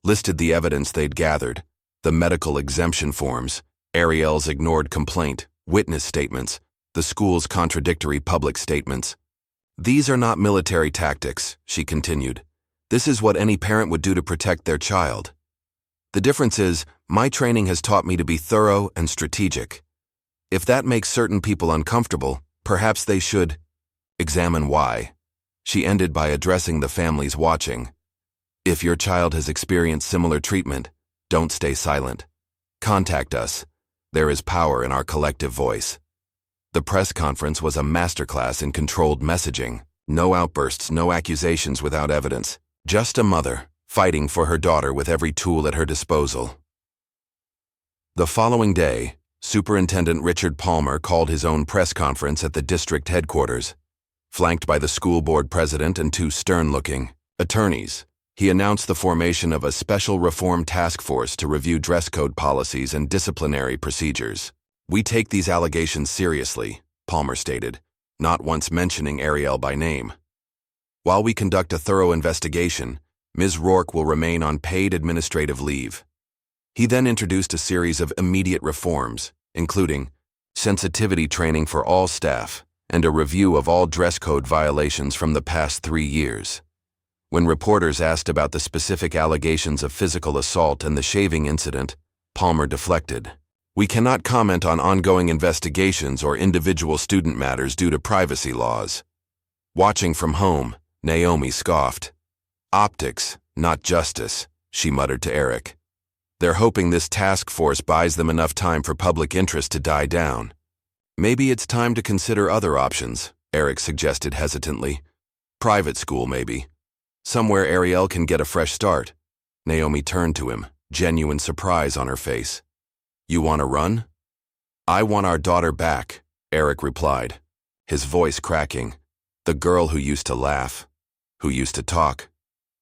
listed the evidence they'd gathered, the medical exemption forms, Ariel's ignored complaint, witness statements, the school's contradictory public statements. "These are not military tactics," she continued. "This is what any parent would do to protect their child. The difference is, my training has taught me to be thorough and strategic. If that makes certain people uncomfortable, perhaps they should examine why." She ended by addressing the families watching. "If your child has experienced similar treatment, don't stay silent. Contact us. There is power in our collective voice." The press conference was a masterclass in controlled messaging. No outbursts, no accusations without evidence. Just a mother, fighting for her daughter with every tool at her disposal. The following day, Superintendent Richard Palmer called his own press conference at the district headquarters. Flanked by the school board president and two stern-looking attorneys, he announced the formation of a special reform task force to review dress code policies and disciplinary procedures. "We take these allegations seriously," Palmer stated, not once mentioning Ariel by name. "While we conduct a thorough investigation, Ms. Rourke will remain on paid administrative leave." He then introduced a series of immediate reforms, including sensitivity training for all staff and a review of all dress code violations from the past 3 years. When reporters asked about the specific allegations of physical assault and the shaving incident, Palmer deflected. "We cannot comment on ongoing investigations or individual student matters due to privacy laws." Watching from home, Naomi scoffed. "Optics, not justice," she muttered to Eric. "They're hoping this task force buys them enough time for public interest to die down." "Maybe it's time to consider other options," Eric suggested hesitantly. "Private school, maybe. Somewhere Ariel can get a fresh start." Naomi turned to him, genuine surprise on her face. "You want to run?" "I want our daughter back," Eric replied, his voice cracking. "The girl who used to laugh, who used to talk,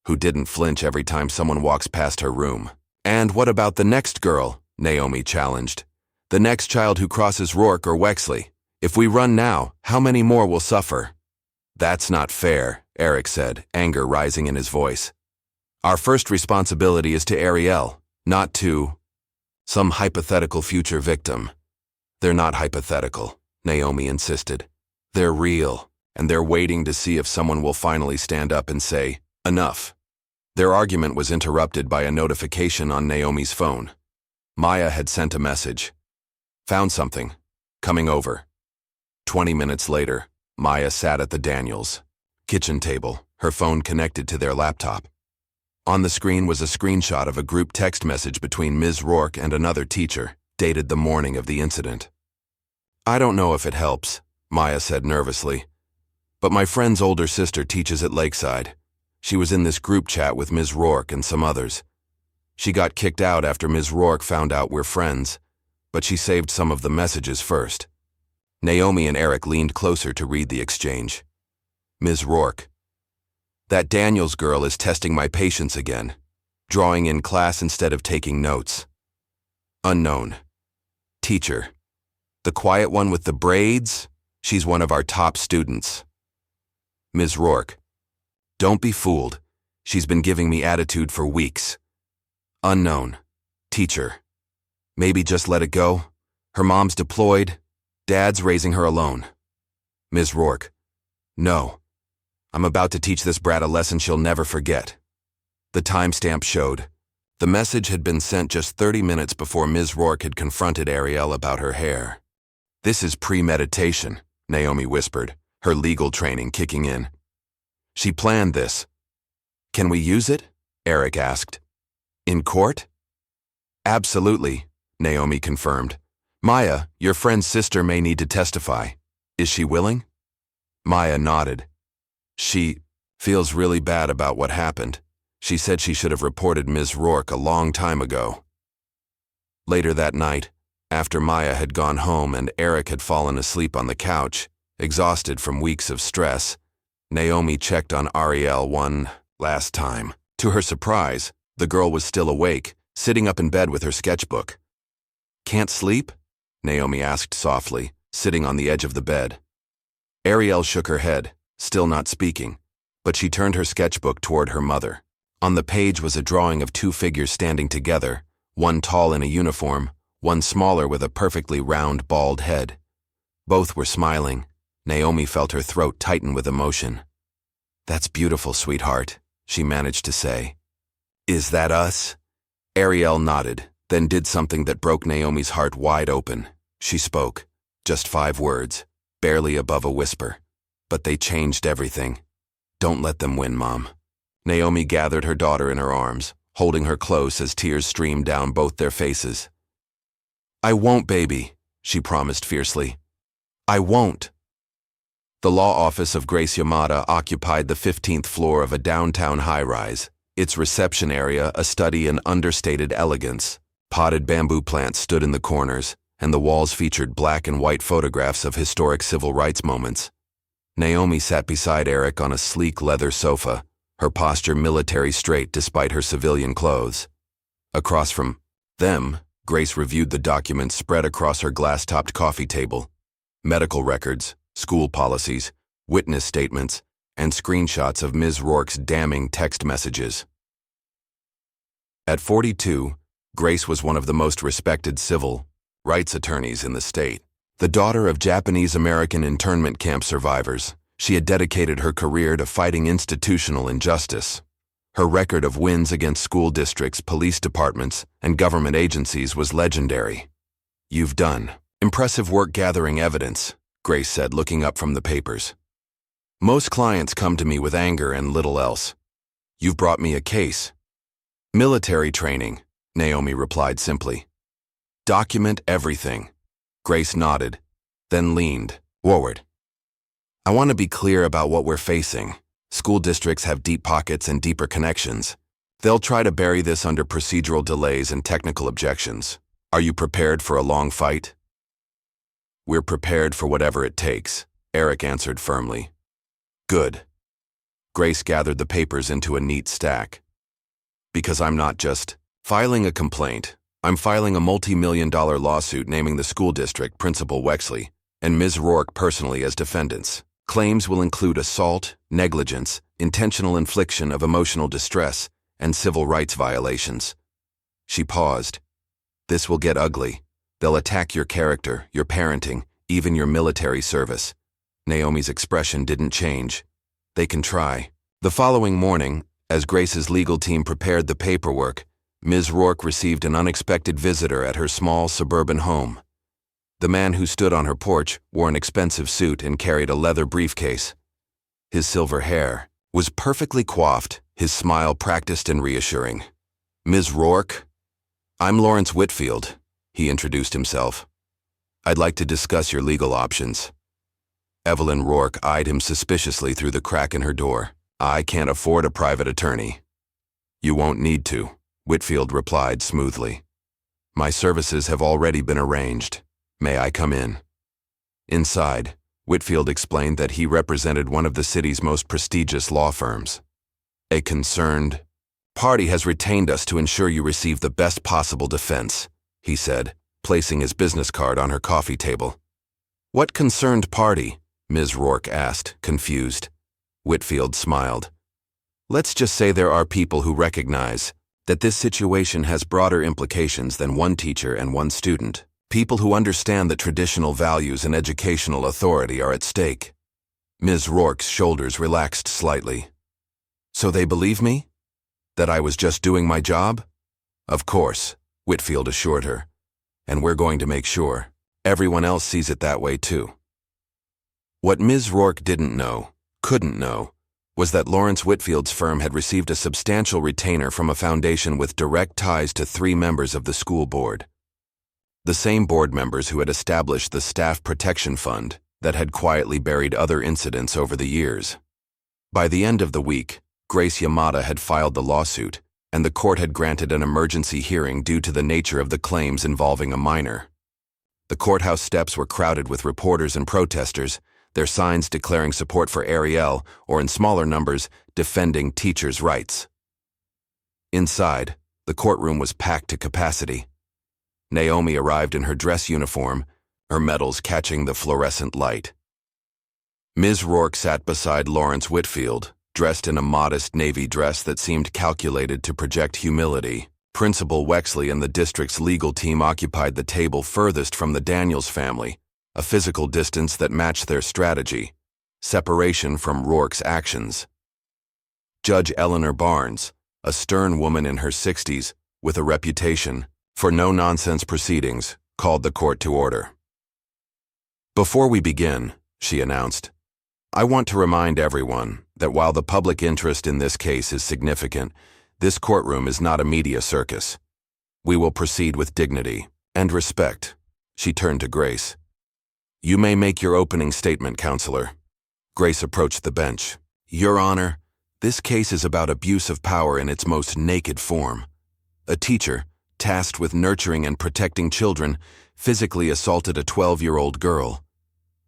who didn't flinch every time someone walks past her room." "And what about the next girl?" Naomi challenged. "The next child who crosses Rourke or Wexley. If we run now, how many more will suffer?" "That's not fair," Eric said, anger rising in his voice. "Our first responsibility is to Ariel, not to some hypothetical future victim." "They're not hypothetical," Naomi insisted. "They're real, and they're waiting to see if someone will finally stand up and say, 'Enough.'" Their argument was interrupted by a notification on Naomi's phone. Maya had sent a message. "Found something. Coming over." 20 minutes later, Maya sat at the Daniels' kitchen table, her phone connected to their laptop. On the screen was a screenshot of a group text message between Ms. Rourke and another teacher, dated the morning of the incident. "I don't know if it helps," Maya said nervously, "but my friend's older sister teaches at Lakeside. She was in this group chat with Ms. Rourke and some others. She got kicked out after Ms. Rourke found out we're friends, but she saved some of the messages first." Naomi and Eric leaned closer to read the exchange. Ms. Rourke. That Daniels girl is testing my patience again, drawing in class instead of taking notes. Unknown. Teacher. The quiet one with the braids? She's one of our top students. Ms. Rourke. Don't be fooled. She's been giving me attitude for weeks. Unknown. Teacher. Maybe just let it go. Her mom's deployed. Dad's raising her alone. Ms. Rourke. No. I'm about to teach this brat a lesson she'll never forget. The timestamp showed. The message had been sent just 30 minutes before Ms. Rourke had confronted Ariel about her hair. This is premeditation, Naomi whispered, her legal training kicking in. She planned this. Can we use it? Eric asked. In court? Absolutely, Naomi confirmed. Maya, your friend's sister, may need to testify. Is she willing? Maya nodded. She feels really bad about what happened. She said she should have reported Ms. Rourke a long time ago. Later that night, after Maya had gone home and Eric had fallen asleep on the couch, exhausted from weeks of stress, Naomi checked on Ariel one last time. To her surprise, the girl was still awake, sitting up in bed with her sketchbook. Can't sleep? Naomi asked softly, sitting on the edge of the bed. Ariel shook her head, still not speaking, but she turned her sketchbook toward her mother. On the page was a drawing of two figures standing together, one tall in a uniform, one smaller with a perfectly round, bald head. Both were smiling. Naomi felt her throat tighten with emotion. That's beautiful, sweetheart, she managed to say. Is that us? Ariel nodded, then did something that broke Naomi's heart wide open. She spoke, just 5 words, barely above a whisper. But they changed everything. Don't let them win, Mom. Naomi gathered her daughter in her arms, holding her close as tears streamed down both their faces. I won't, baby, she promised fiercely. I won't. The law office of Grace Yamada occupied the 15th floor of a downtown high-rise, its reception area a study in understated elegance. Potted bamboo plants stood in the corners, and the walls featured black and white photographs of historic civil rights moments. Naomi sat beside Eric on a sleek leather sofa, her posture military straight despite her civilian clothes. Across from them, Grace reviewed the documents spread across her glass-topped coffee table. Medical records, school policies, witness statements, and screenshots of Ms. Rourke's damning text messages. At 42, Grace was one of the most respected civil rights attorneys in the state. The daughter of Japanese-American internment camp survivors, she had dedicated her career to fighting institutional injustice. Her record of wins against school districts, police departments, and government agencies was legendary. You've done impressive work gathering evidence, Grace said, looking up from the papers. Most clients come to me with anger and little else. You've brought me a case. Military training, Naomi replied simply. Document everything. Grace nodded, then leaned forward. I want to be clear about what we're facing. School districts have deep pockets and deeper connections. They'll try to bury this under procedural delays and technical objections. Are you prepared for a long fight? We're prepared for whatever it takes, Eric answered firmly. Good. Grace gathered the papers into a neat stack. Because I'm not just filing a complaint. I'm filing a multi-million-dollar lawsuit naming the school district, Principal Wexley, and Ms. Rourke personally as defendants. Claims will include assault, negligence, intentional infliction of emotional distress, and civil rights violations. She paused. This will get ugly. They'll attack your character, your parenting, even your military service. Naomi's expression didn't change. They can try. The following morning, as Grace's legal team prepared the paperwork, Ms. Rourke received an unexpected visitor at her small suburban home. The man who stood on her porch wore an expensive suit and carried a leather briefcase. His silver hair was perfectly coiffed, his smile practiced and reassuring. Ms. Rourke? I'm Lawrence Whitfield, he introduced himself. I'd like to discuss your legal options. Evelyn Rourke eyed him suspiciously through the crack in her door. I can't afford a private attorney. You won't need to, Whitfield replied smoothly. My services have already been arranged. May I come in? Inside, Whitfield explained that he represented one of the city's most prestigious law firms. A concerned party has retained us to ensure you receive the best possible defense, he said, placing his business card on her coffee table. What concerned party? Ms. Rourke asked, confused. Whitfield smiled. Let's just say there are people who recognize that this situation has broader implications than one teacher and one student. People who understand that traditional values and educational authority are at stake. Ms. Rourke's shoulders relaxed slightly. So they believe me? That I was just doing my job? Of course, Whitfield assured her. And we're going to make sure everyone else sees it that way too. What Ms. Rourke couldn't know, was that Lawrence Whitfield's firm had received a substantial retainer from a foundation with direct ties to 3 members of the school board. The same board members who had established the Staff Protection Fund that had quietly buried other incidents over the years. By the end of the week, Grace Yamada had filed the lawsuit, and the court had granted an emergency hearing due to the nature of the claims involving a minor. The courthouse steps were crowded with reporters and protesters, their signs declaring support for Ariel, or in smaller numbers, defending teachers' rights. Inside, the courtroom was packed to capacity. Naomi arrived in her dress uniform, her medals catching the fluorescent light. Ms. Rourke sat beside Lawrence Whitfield, dressed in a modest navy dress that seemed calculated to project humility. Principal Wexley and the district's legal team occupied the table furthest from the Daniels family, a physical distance that matched their strategy, separation from Rourke's actions. Judge Eleanor Barnes, a stern woman in her 60s, with a reputation for no-nonsense proceedings, called the court to order. Before we begin, she announced, I want to remind everyone that while the public interest in this case is significant, this courtroom is not a media circus. We will proceed with dignity and respect. She turned to Grace. You may make your opening statement, Counselor. Grace approached the bench. Your Honor, this case is about abuse of power in its most naked form. A teacher, tasked with nurturing and protecting children, physically assaulted a 12-year-old girl.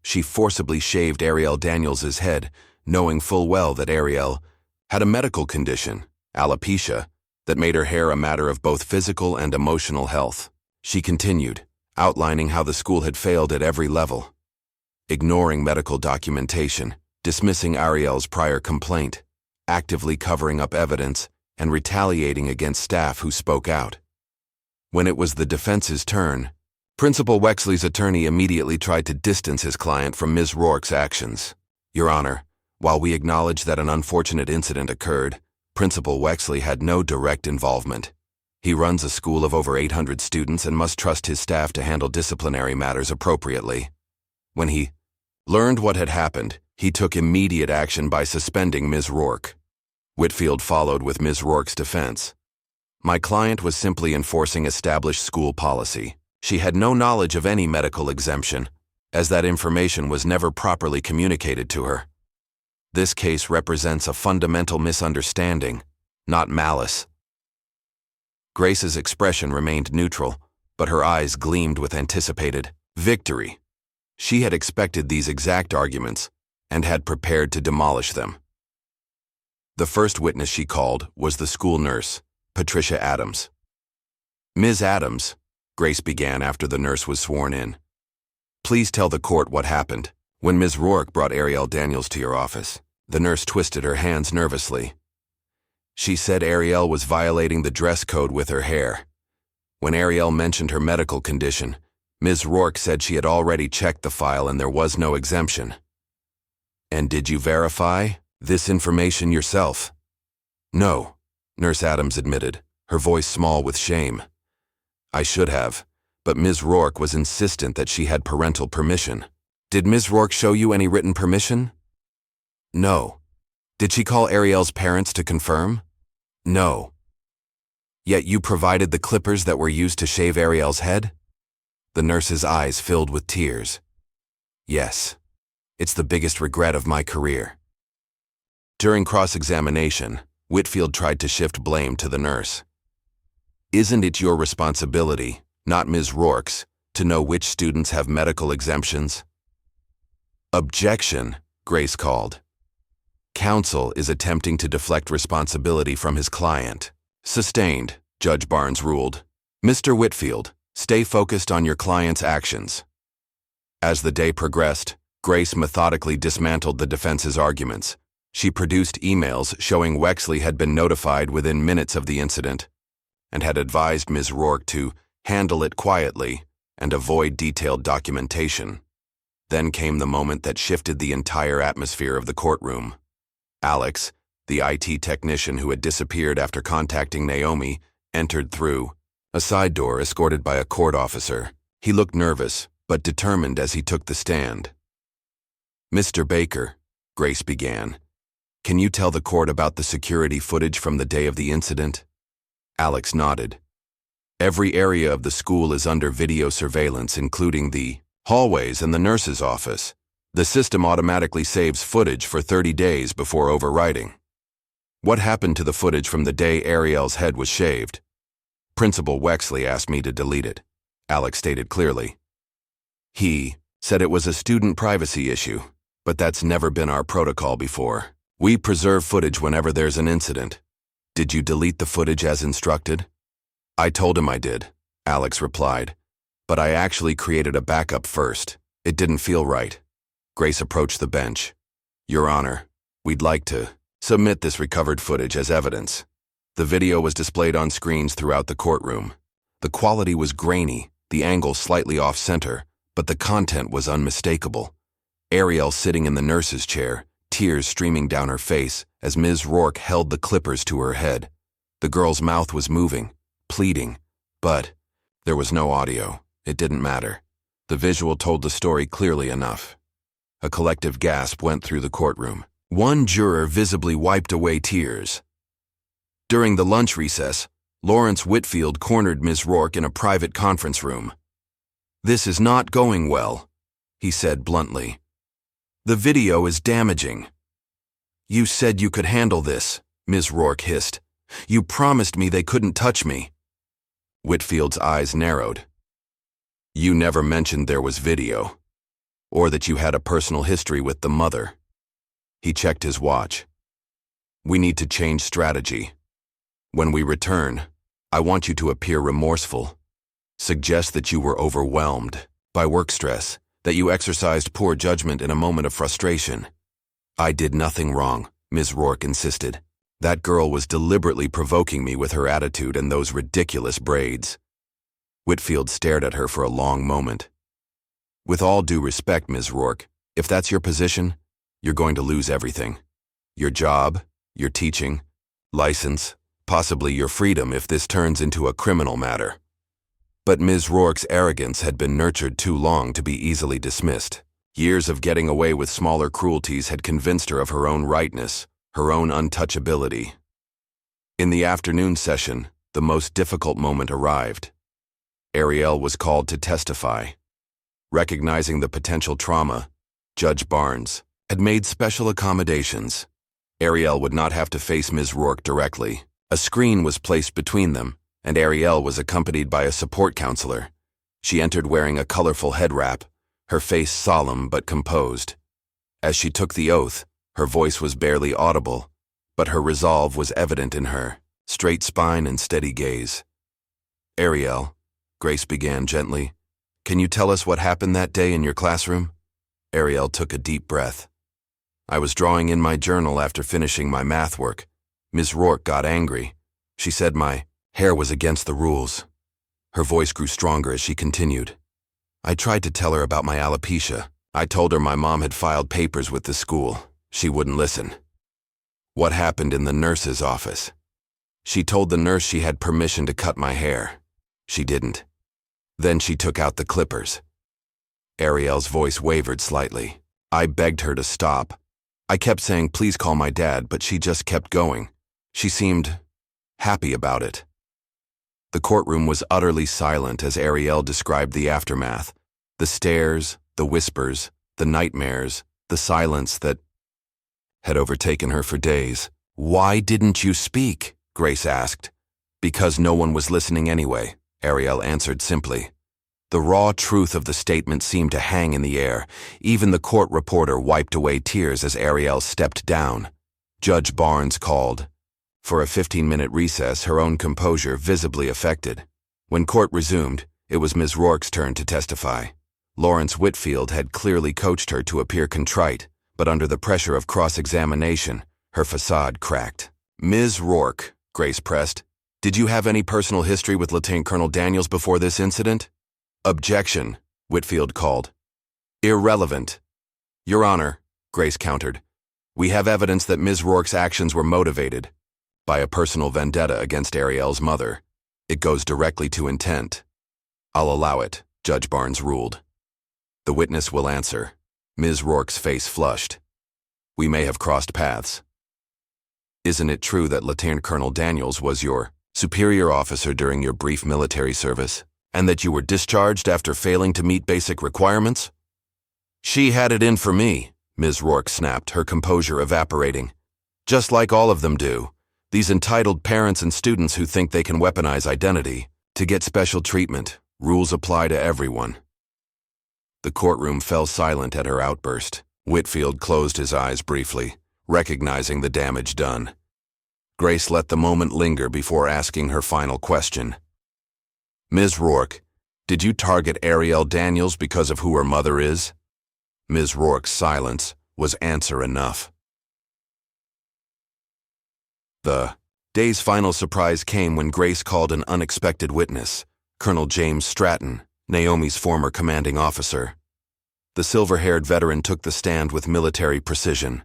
She forcibly shaved Arielle Daniels' head, knowing full well that Ariel had a medical condition, alopecia, that made her hair a matter of both physical and emotional health. She continued, outlining how the school had failed at every level. Ignoring medical documentation, dismissing Ariel's prior complaint, actively covering up evidence, and retaliating against staff who spoke out. When it was the defense's turn, Principal Wexley's attorney immediately tried to distance his client from Ms. Rourke's actions. Your Honor, while we acknowledge that an unfortunate incident occurred, Principal Wexley had no direct involvement. He runs a school of over 800 students and must trust his staff to handle disciplinary matters appropriately. When he learned what had happened, he took immediate action by suspending Ms. Rourke. Whitfield followed with Ms. Rourke's defense. My client was simply enforcing established school policy. She had no knowledge of any medical exemption, as that information was never properly communicated to her. This case represents a fundamental misunderstanding, not malice. Grace's expression remained neutral, but her eyes gleamed with anticipated victory. She had expected these exact arguments and had prepared to demolish them. The first witness she called was the school nurse, Patricia Adams. Ms. Adams, Grace began after the nurse was sworn in. Please tell the court what happened. When Ms. Rourke brought Arielle Daniels to your office, the nurse twisted her hands nervously. She said Arielle was violating the dress code with her hair. When Arielle mentioned her medical condition, Ms. Rourke said she had already checked the file and there was no exemption. And did you verify this information yourself? No, Nurse Adams admitted, her voice small with shame. I should have, but Ms. Rourke was insistent that she had parental permission. Did Ms. Rourke show you any written permission? No. Did she call Arielle's parents to confirm? No. Yet you provided the clippers that were used to shave Arielle's head? The nurse's eyes filled with tears. Yes. It's the biggest regret of my career. During cross-examination, Whitfield tried to shift blame to the nurse. Isn't it your responsibility, not Ms. Rourke's, to know which students have medical exemptions? Objection, Grace called. Counsel is attempting to deflect responsibility from his client. Sustained, Judge Barnes ruled. Mr. Whitfield, stay focused on your client's actions. As the day progressed, Grace methodically dismantled the defense's arguments. She produced emails showing Wexley had been notified within minutes of the incident and had advised Ms. Rourke to handle it quietly and avoid detailed documentation. Then came the moment that shifted the entire atmosphere of the courtroom. Alex, the IT technician who had disappeared after contacting Naomi, entered through a side door escorted by a court officer. He looked nervous, but determined as he took the stand. Mr. Baker, Grace began, can you tell the court about the security footage from the day of the incident? Alex nodded. Every area of the school is under video surveillance, including the hallways and the nurse's office. The system automatically saves footage for 30 days before overwriting. What happened to the footage from the day Ariel's head was shaved? Principal Wexley asked me to delete it, Alex stated clearly. He said it was a student privacy issue, but that's never been our protocol before. We preserve footage whenever there's an incident. Did you delete the footage as instructed? I told him I did, Alex replied, but I actually created a backup first. It didn't feel right. Grace approached the bench. Your Honor, we'd like to submit this recovered footage as evidence. The video was displayed on screens throughout the courtroom. The quality was grainy, the angle slightly off-center, but the content was unmistakable. Ariel sitting in the nurse's chair, tears streaming down her face as Ms. Rourke held the clippers to her head. The girl's mouth was moving, pleading, but there was no audio. It didn't matter. The visual told the story clearly enough. A collective gasp went through the courtroom. One juror visibly wiped away tears. During the lunch recess, Lawrence Whitfield cornered Ms. Rourke in a private conference room. "This is not going well," he said bluntly. "The video is damaging." "You said you could handle this," Ms. Rourke hissed. "You promised me they couldn't touch me." Whitfield's eyes narrowed. "You never mentioned there was video, or that you had a personal history with the mother." He checked his watch. "We need to change strategy. When we return, I want you to appear remorseful. Suggest that you were overwhelmed by work stress, that you exercised poor judgment in a moment of frustration." "I did nothing wrong," Ms. Rourke insisted. "That girl was deliberately provoking me with her attitude and those ridiculous braids." Whitfield stared at her for a long moment. "With all due respect, Ms. Rourke, if that's your position, you're going to lose everything. Your job, your teaching, license, possibly your freedom if this turns into a criminal matter." But Ms. Rourke's arrogance had been nurtured too long to be easily dismissed. Years of getting away with smaller cruelties had convinced her of her own rightness, her own untouchability. In the afternoon session, the most difficult moment arrived. Ariel was called to testify. Recognizing the potential trauma, Judge Barnes had made special accommodations. Ariel would not have to face Ms. Rourke directly. A screen was placed between them, and Ariel was accompanied by a support counselor. She entered wearing a colorful head wrap, her face solemn but composed. As she took the oath, her voice was barely audible, but her resolve was evident in her straight spine and steady gaze. "Ariel," Grace began gently, "can you tell us what happened that day in your classroom?" Ariel took a deep breath. "I was drawing in my journal after finishing my math work. Ms. Rourke got angry. She said my hair was against the rules." Her voice grew stronger as she continued. "I tried to tell her about my alopecia. I told her my mom had filed papers with the school. She wouldn't listen." "What happened in the nurse's office?" "She told the nurse she had permission to cut my hair. She didn't. Then she took out the clippers." Ariel's voice wavered slightly. "I begged her to stop. I kept saying, 'Please call my dad,' but she just kept going. She seemed happy about it." The courtroom was utterly silent as Ariel described the aftermath. The stares, the whispers, the nightmares, the silence that had overtaken her for days. "Why didn't you speak?" Grace asked. "Because no one was listening anyway," Ariel answered simply. The raw truth of the statement seemed to hang in the air. Even the court reporter wiped away tears as Ariel stepped down. Judge Barnes called. For a 15-minute recess, her own composure visibly affected. When court resumed, it was Ms. Rourke's turn to testify. Lawrence Whitfield had clearly coached her to appear contrite, but under the pressure of cross-examination, her facade cracked. "Ms. Rourke," Grace pressed, "did you have any personal history with Lieutenant Colonel Daniels before this incident?" "Objection," Whitfield called. "Irrelevant." "Your Honor," Grace countered, "we have evidence that Ms. Rourke's actions were motivated by a personal vendetta against Ariel's mother. It goes directly to intent." "I'll allow it," Judge Barnes ruled. "The witness will answer." Ms. Rourke's face flushed. "We may have crossed paths. Isn't it true that Lieutenant Colonel Daniels was your superior officer during your brief military service, and that you were discharged after failing to meet basic requirements?" "She had it in for me," Ms. Rourke snapped, her composure evaporating. "Just like all of them do. These entitled parents and students who think they can weaponize identity to get special treatment. Rules apply to everyone." The courtroom fell silent at her outburst. Whitfield closed his eyes briefly, recognizing the damage done. Grace let the moment linger before asking her final question. "Ms. Rourke, did you target Arielle Daniels because of who her mother is?" Ms. Rourke's silence was answer enough. The day's final surprise came when Grace called an unexpected witness, Colonel James Stratton, Naomi's former commanding officer. The silver-haired veteran took the stand with military precision.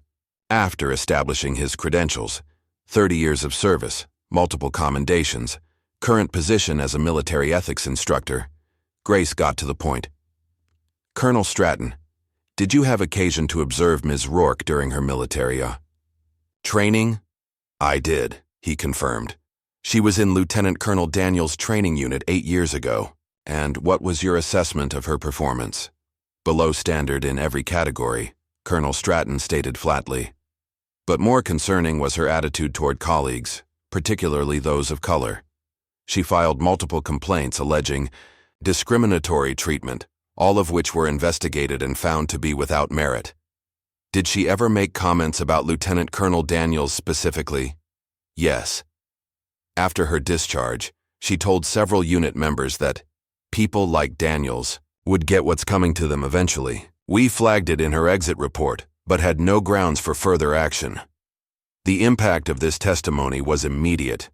After establishing his credentials, 30 years of service, multiple commendations, current position as a military ethics instructor, Grace got to the point. "Colonel Stratton, did you have occasion to observe Ms. Rourke during her military training?" "I did," he confirmed. "She was in Lieutenant Colonel Daniels' training unit 8 years ago. And what was your assessment of her performance?" "Below standard in every category," Colonel Stratton stated flatly. But more concerning was her attitude toward colleagues, particularly those of color. She filed multiple complaints alleging discriminatory treatment, all of which were investigated and found to be without merit. "Did she ever make comments about Lieutenant Colonel Daniels specifically?" "Yes. After her discharge, she told several unit members that people like Daniels would get what's coming to them eventually. We flagged it in her exit report, but had no grounds for further action." The impact of this testimony was immediate.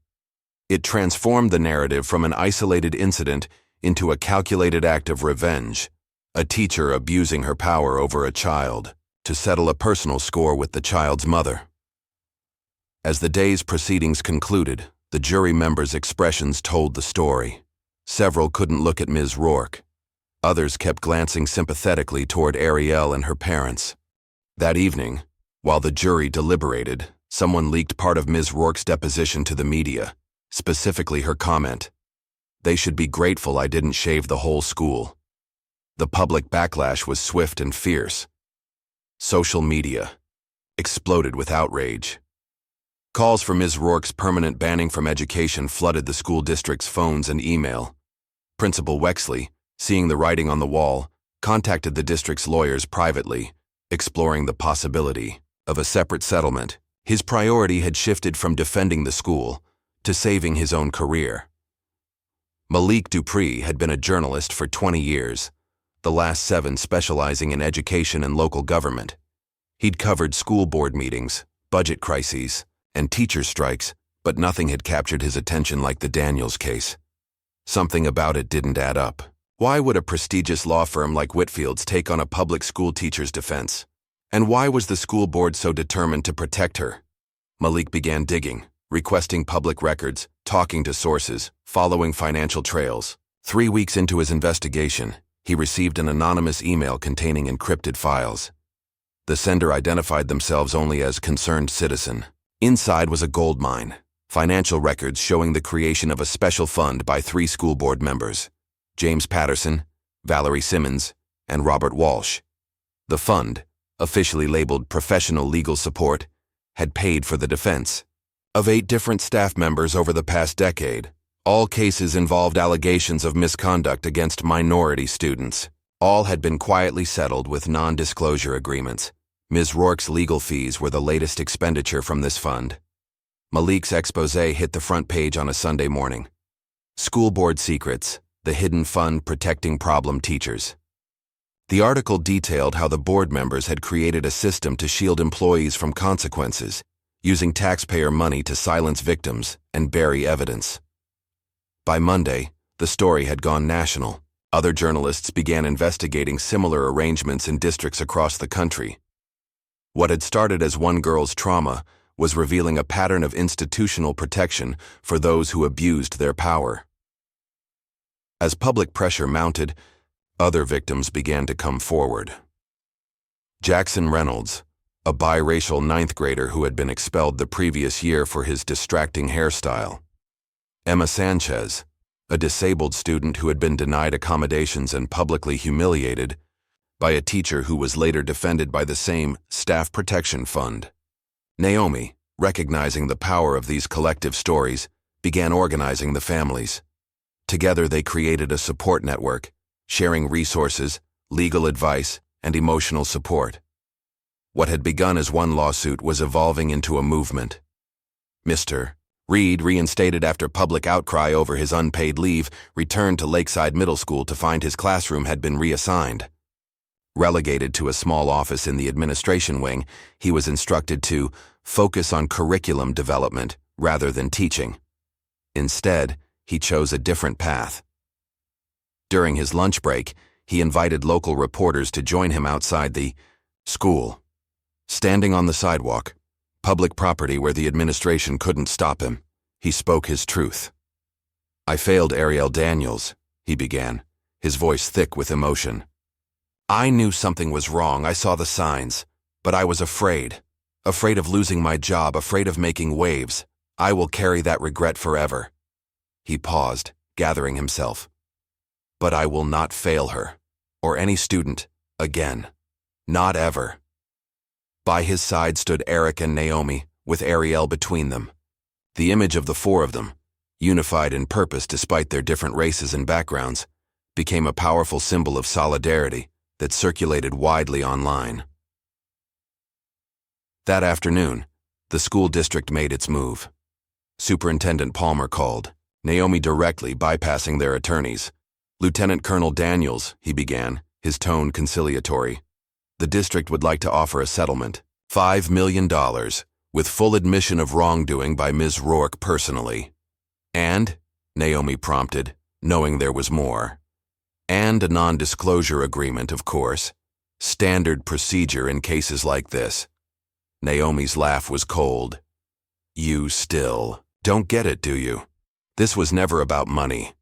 It transformed the narrative from an isolated incident into a calculated act of revenge, a teacher abusing her power over a child to settle a personal score with the child's mother. As the day's proceedings concluded, the jury members' expressions told the story. Several couldn't look at Ms. Rourke. Others kept glancing sympathetically toward Arielle and her parents. That evening, while the jury deliberated, someone leaked part of Ms. Rourke's deposition to the media, specifically her comment, "They should be grateful I didn't shave the whole school." The public backlash was swift and fierce. Social media exploded with outrage. Calls for Ms. Rourke's permanent banning from education flooded the school district's phones and email. Principal Wexley, seeing the writing on the wall, contacted the district's lawyers privately, exploring the possibility of a separate settlement. His priority had shifted from defending the school to saving his own career. Malik Dupree had been a journalist for 20 years, the last 7 specializing in education and local government. He'd covered school board meetings, budget crises, and teacher strikes, but nothing had captured his attention like the Daniels case. Something about it didn't add up. Why would a prestigious law firm like Whitfield's take on a public school teacher's defense? And why was the school board so determined to protect her? Malik began digging, requesting public records, talking to sources, following financial trails. 3 weeks into his investigation, he received an anonymous email containing encrypted files. The sender identified themselves only as concerned citizen. Inside was a gold mine, financial records showing the creation of a special fund by 3 school board members, James Patterson, Valerie Simmons, and Robert Walsh. The fund, officially labeled Professional Legal Support, had paid for the defense of 8 different staff members over the past decade, All cases involved allegations of misconduct against minority students. All had been quietly settled with non-disclosure agreements. Ms. Rourke's legal fees were the latest expenditure from this fund. Malik's expose hit the front page on a Sunday morning. School Board Secrets, the hidden fund protecting problem teachers. The article detailed how the board members had created a system to shield employees from consequences, using taxpayer money to silence victims and bury evidence. By Monday, the story had gone national. Other journalists began investigating similar arrangements in districts across the country. What had started as one girl's trauma was revealing a pattern of institutional protection for those who abused their power. As public pressure mounted, other victims began to come forward. Jackson Reynolds, a biracial ninth grader who had been expelled the previous year for his distracting hairstyle. Emma Sanchez, a disabled student who had been denied accommodations and publicly humiliated by a teacher who was later defended by the same Staff Protection Fund. Naomi, recognizing the power of these collective stories, began organizing the families. Together they created a support network, sharing resources, legal advice, and emotional support. What had begun as one lawsuit was evolving into a movement. Mr. Reed, reinstated after public outcry over his unpaid leave, returned to Lakeside Middle School to find his classroom had been reassigned. Relegated to a small office in the administration wing, he was instructed to focus on curriculum development rather than teaching. Instead, he chose a different path. During his lunch break, he invited local reporters to join him outside the school. Standing on the sidewalk, public property where the administration couldn't stop him, he spoke his truth. "I failed Arielle Daniels," he began, his voice thick with emotion. "I knew something was wrong, I saw the signs, but I was afraid of losing my job, afraid of making waves. I will carry that regret forever." He paused, gathering himself. "But I will not fail her, or any student, again. Not ever." By his side stood Eric and Naomi, with Ariel between them. The image of the four of them, unified in purpose despite their different races and backgrounds, became a powerful symbol of solidarity that circulated widely online. That afternoon, the school district made its move. Superintendent Palmer called, Naomi directly bypassing their attorneys. "Lieutenant Colonel Daniels," he began, his tone conciliatory. "The district would like to offer a settlement, $5 million, with full admission of wrongdoing by Ms. Rourke personally. And," Naomi prompted, knowing there was more. "And a non-disclosure agreement, of course. Standard procedure in cases like this." Naomi's laugh was cold. "You still don't get it, do you? This was never about money."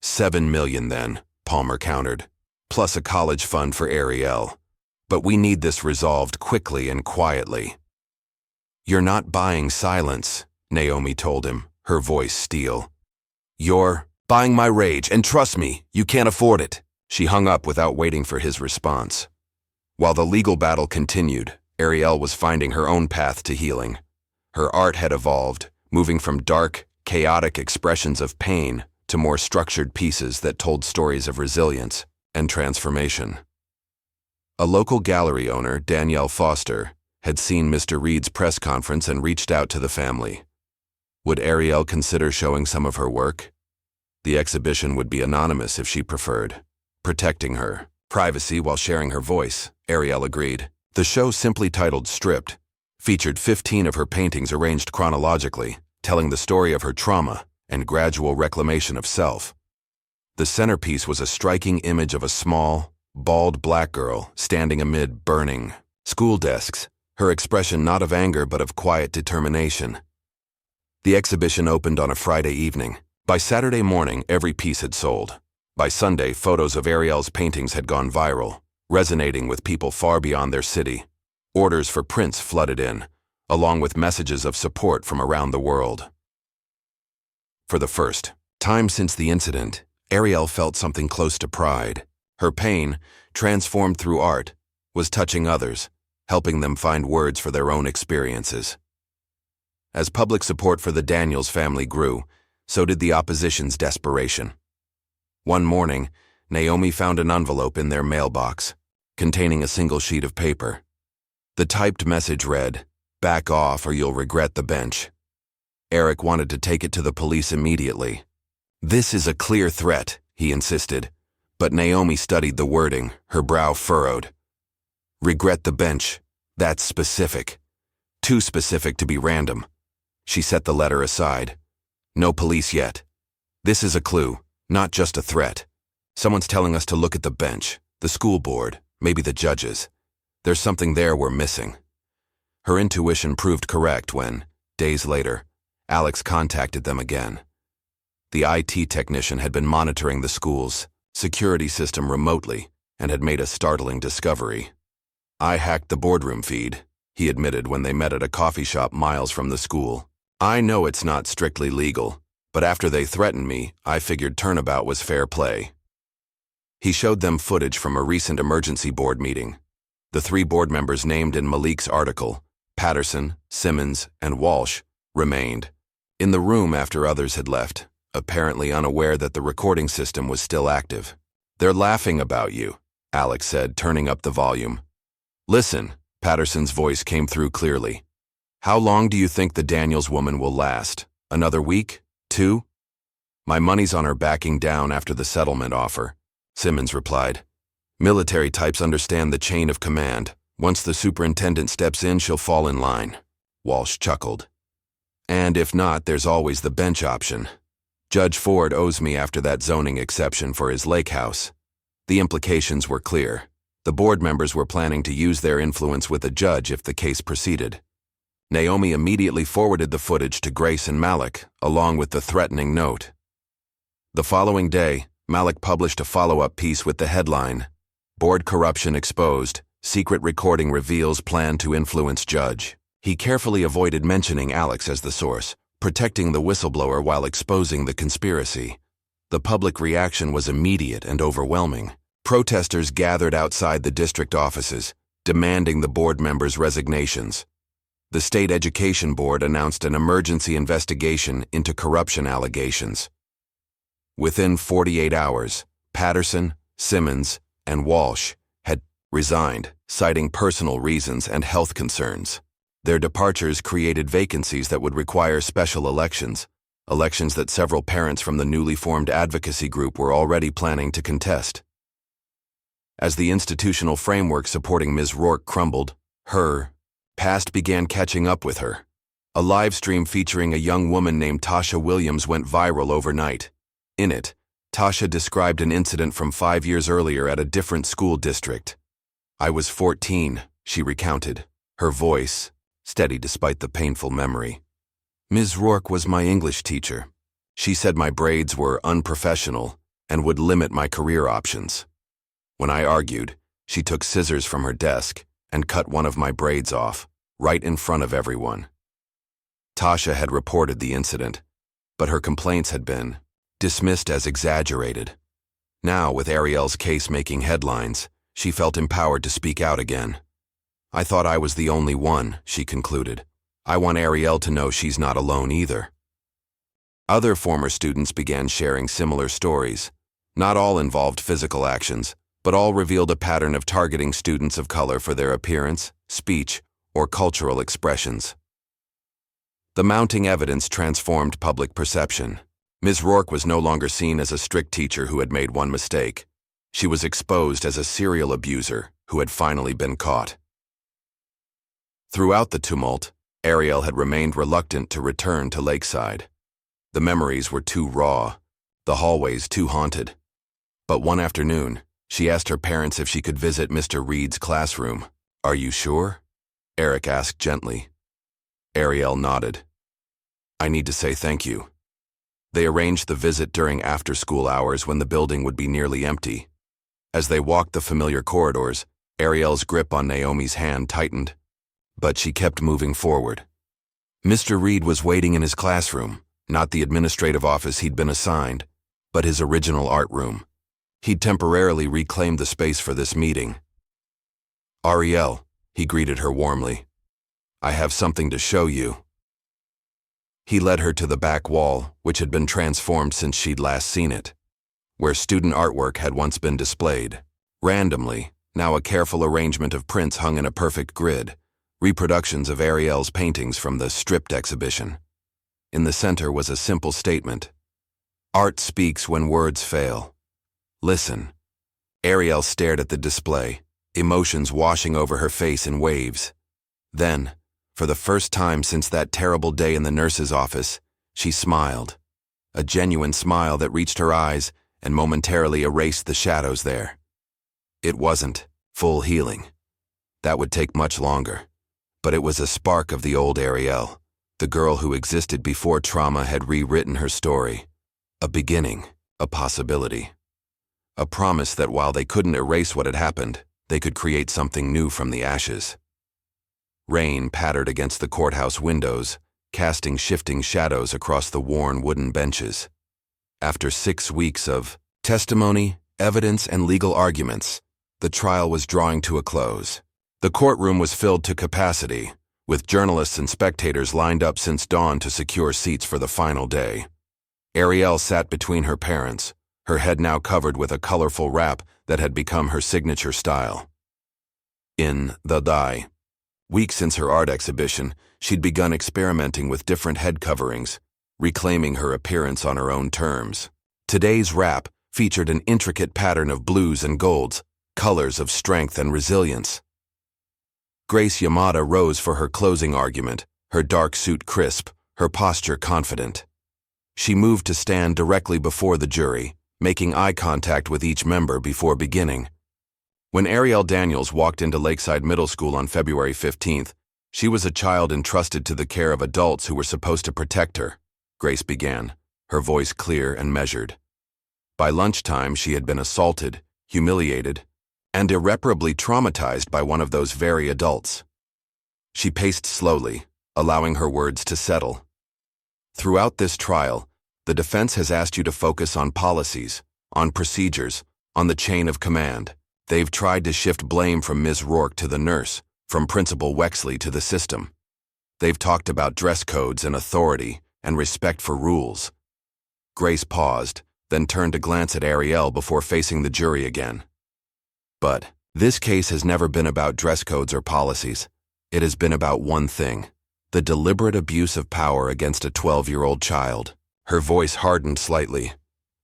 $7 million then," Palmer countered, "plus a college fund for Ariel. But we need this resolved quickly and quietly." "You're not buying silence," Naomi told him, her voice steel. "You're buying my rage, and trust me, you can't afford it." She hung up without waiting for his response. While the legal battle continued, Ariel was finding her own path to healing. Her art had evolved, moving from dark, chaotic expressions of pain to more structured pieces that told stories of resilience and transformation. A local gallery owner, Danielle Foster, had seen Mr. Reed's press conference and reached out to the family. Would Ariel consider showing some of her work? The exhibition would be anonymous if she preferred, protecting her privacy while sharing her voice, Ariel agreed. The show, simply titled Stripped, featured 15 of her paintings arranged chronologically, telling the story of her trauma and gradual reclamation of self. The centerpiece was a striking image of a small, bald black girl standing amid burning school desks, her expression not of anger but of quiet determination. The exhibition opened on a Friday evening. By Saturday morning, every piece had sold. By Sunday, photos of Ariel's paintings had gone viral, resonating with people far beyond their city. Orders for prints flooded in, along with messages of support from around the world. For the first time since the incident, Ariel felt something close to pride. Her pain, transformed through art, was touching others, helping them find words for their own experiences. As public support for the Daniels family grew, So did the opposition's desperation. One morning, Naomi found an envelope in their mailbox, containing a single sheet of paper. The typed message read, "Back off or you'll regret the bench." Eric wanted to take it to the police immediately. "This is a clear threat," he insisted, but Naomi studied the wording, her brow furrowed. "Regret the bench. That's specific. Too specific to be random." She set the letter aside. "No police yet. This is a clue, not just a threat. Someone's telling us to look at the bench, the school board, maybe the judges. There's something there we're missing." Her intuition proved correct when, days later, Alex contacted them again. The IT technician had been monitoring the school's security system remotely and had made a startling discovery. "I hacked the boardroom feed," he admitted when they met at a coffee shop miles from the school. "I know it's not strictly legal, but after they threatened me, I figured turnabout was fair play." He showed them footage from a recent emergency board meeting. The 3 board members named in Malik's article, Patterson, Simmons, and Walsh, remained in the room after others had left, apparently unaware that the recording system was still active. "They're laughing about you," Alex said, turning up the volume. "Listen," Patterson's voice came through clearly. "How long do you think the Daniels woman will last? Another week? 2? My money's on her backing down after the settlement offer," Simmons replied. "Military types understand the chain of command. Once the superintendent steps in, she'll fall in line." Walsh chuckled. "And if not, there's always the bench option. Judge Ford owes me after that zoning exception for his lake house." The implications were clear. The board members were planning to use their influence with a judge if the case proceeded. Naomi immediately forwarded the footage to Grace and Malik, along with the threatening note. The following day, Malik published a follow-up piece with the headline, "Board Corruption Exposed, Secret Recording Reveals Plan to Influence Judge." He carefully avoided mentioning Alex as the source, protecting the whistleblower while exposing the conspiracy. The public reaction was immediate and overwhelming. Protesters gathered outside the district offices, demanding the board members' resignations. The State Education Board announced an emergency investigation into corruption allegations. Within 48 hours, Patterson, Simmons, and Walsh had resigned, citing personal reasons and health concerns. Their departures created vacancies that would require special elections that several parents from the newly formed advocacy group were already planning to contest. As the institutional framework supporting Ms. Rourke crumbled, her past began catching up with her. A live stream featuring a young woman named Tasha Williams went viral overnight. In it, Tasha described an incident from 5 years earlier at a different school district. "I was 14, she recounted, her voice steady despite the painful memory. "Ms. Rourke was my English teacher. She said my braids were unprofessional and would limit my career options. When I argued, she took scissors from her desk and cut one of my braids off, right in front of everyone." Tasha had reported the incident, but her complaints had been dismissed as exaggerated. Now, with Ariel's case making headlines, she felt empowered to speak out again. "I thought I was the only one," she concluded. "I want Ariel to know she's not alone either." Other former students began sharing similar stories. Not all involved physical actions, but all revealed a pattern of targeting students of color for their appearance, speech, or cultural expressions. The mounting evidence transformed public perception. Ms. Rourke was no longer seen as a strict teacher who had made one mistake. She was exposed as a serial abuser who had finally been caught. Throughout the tumult, Ariel had remained reluctant to return to Lakeside. The memories were too raw, the hallways too haunted. But one afternoon, she asked her parents if she could visit Mr. Reed's classroom. "Are you sure?" Eric asked gently. Ariel nodded. "I need to say thank you." They arranged the visit during after-school hours when the building would be nearly empty. As they walked the familiar corridors, Ariel's grip on Naomi's hand tightened, but she kept moving forward. Mr. Reed was waiting in his classroom, not the administrative office he'd been assigned, but his original art room. He'd temporarily reclaimed the space for this meeting. "Ariel," he greeted her warmly, "I have something to show you." He led her to the back wall, which had been transformed since she'd last seen it, where student artwork had once been displayed. Randomly, now a careful arrangement of prints hung in a perfect grid, reproductions of Arielle's paintings from the stripped exhibition. In the center was a simple statement: "Art speaks when words fail. Listen." Arielle stared at the display, emotions washing over her face in waves. Then, for the first time since that terrible day in the nurse's office, she smiled. A genuine smile that reached her eyes and momentarily erased the shadows there. It wasn't full healing. That would take much longer. But it was a spark of the old Arielle, the girl who existed before trauma had rewritten her story. A beginning, a possibility. A promise that while they couldn't erase what had happened, they could create something new from the ashes. Rain pattered against the courthouse windows, casting shifting shadows across the worn wooden benches. After 6 weeks of testimony, evidence, and legal arguments, the trial was drawing to a close. The courtroom was filled to capacity, with journalists and spectators lined up since dawn to secure seats for the final day. Arielle sat between her parents, her head now covered with a colorful wrap that had become her signature style. In the die, weeks since her art exhibition, she'd begun experimenting with different head coverings, reclaiming her appearance on her own terms. Today's wrap featured an intricate pattern of blues and golds, colors of strength and resilience. Grace Yamada rose for her closing argument, her dark suit crisp, her posture confident. She moved to stand directly before the jury, making eye contact with each member before beginning. When Arielle Daniels walked into Lakeside Middle School on February 15th, she was a child entrusted to the care of adults who were supposed to protect her, Grace began, her voice clear and measured. By lunchtime, she had been assaulted, humiliated, and irreparably traumatized by one of those very adults. She paced slowly, allowing her words to settle. Throughout this trial, the defense has asked you to focus on policies, on procedures, on the chain of command. They've tried to shift blame from Ms. Rourke to the nurse, from Principal Wexley to the system. They've talked about dress codes and authority and respect for rules. Grace paused, then turned to glance at Arielle before facing the jury again. But this case has never been about dress codes or policies. It has been about one thing: the deliberate abuse of power against a 12-year-old child. Her voice hardened slightly.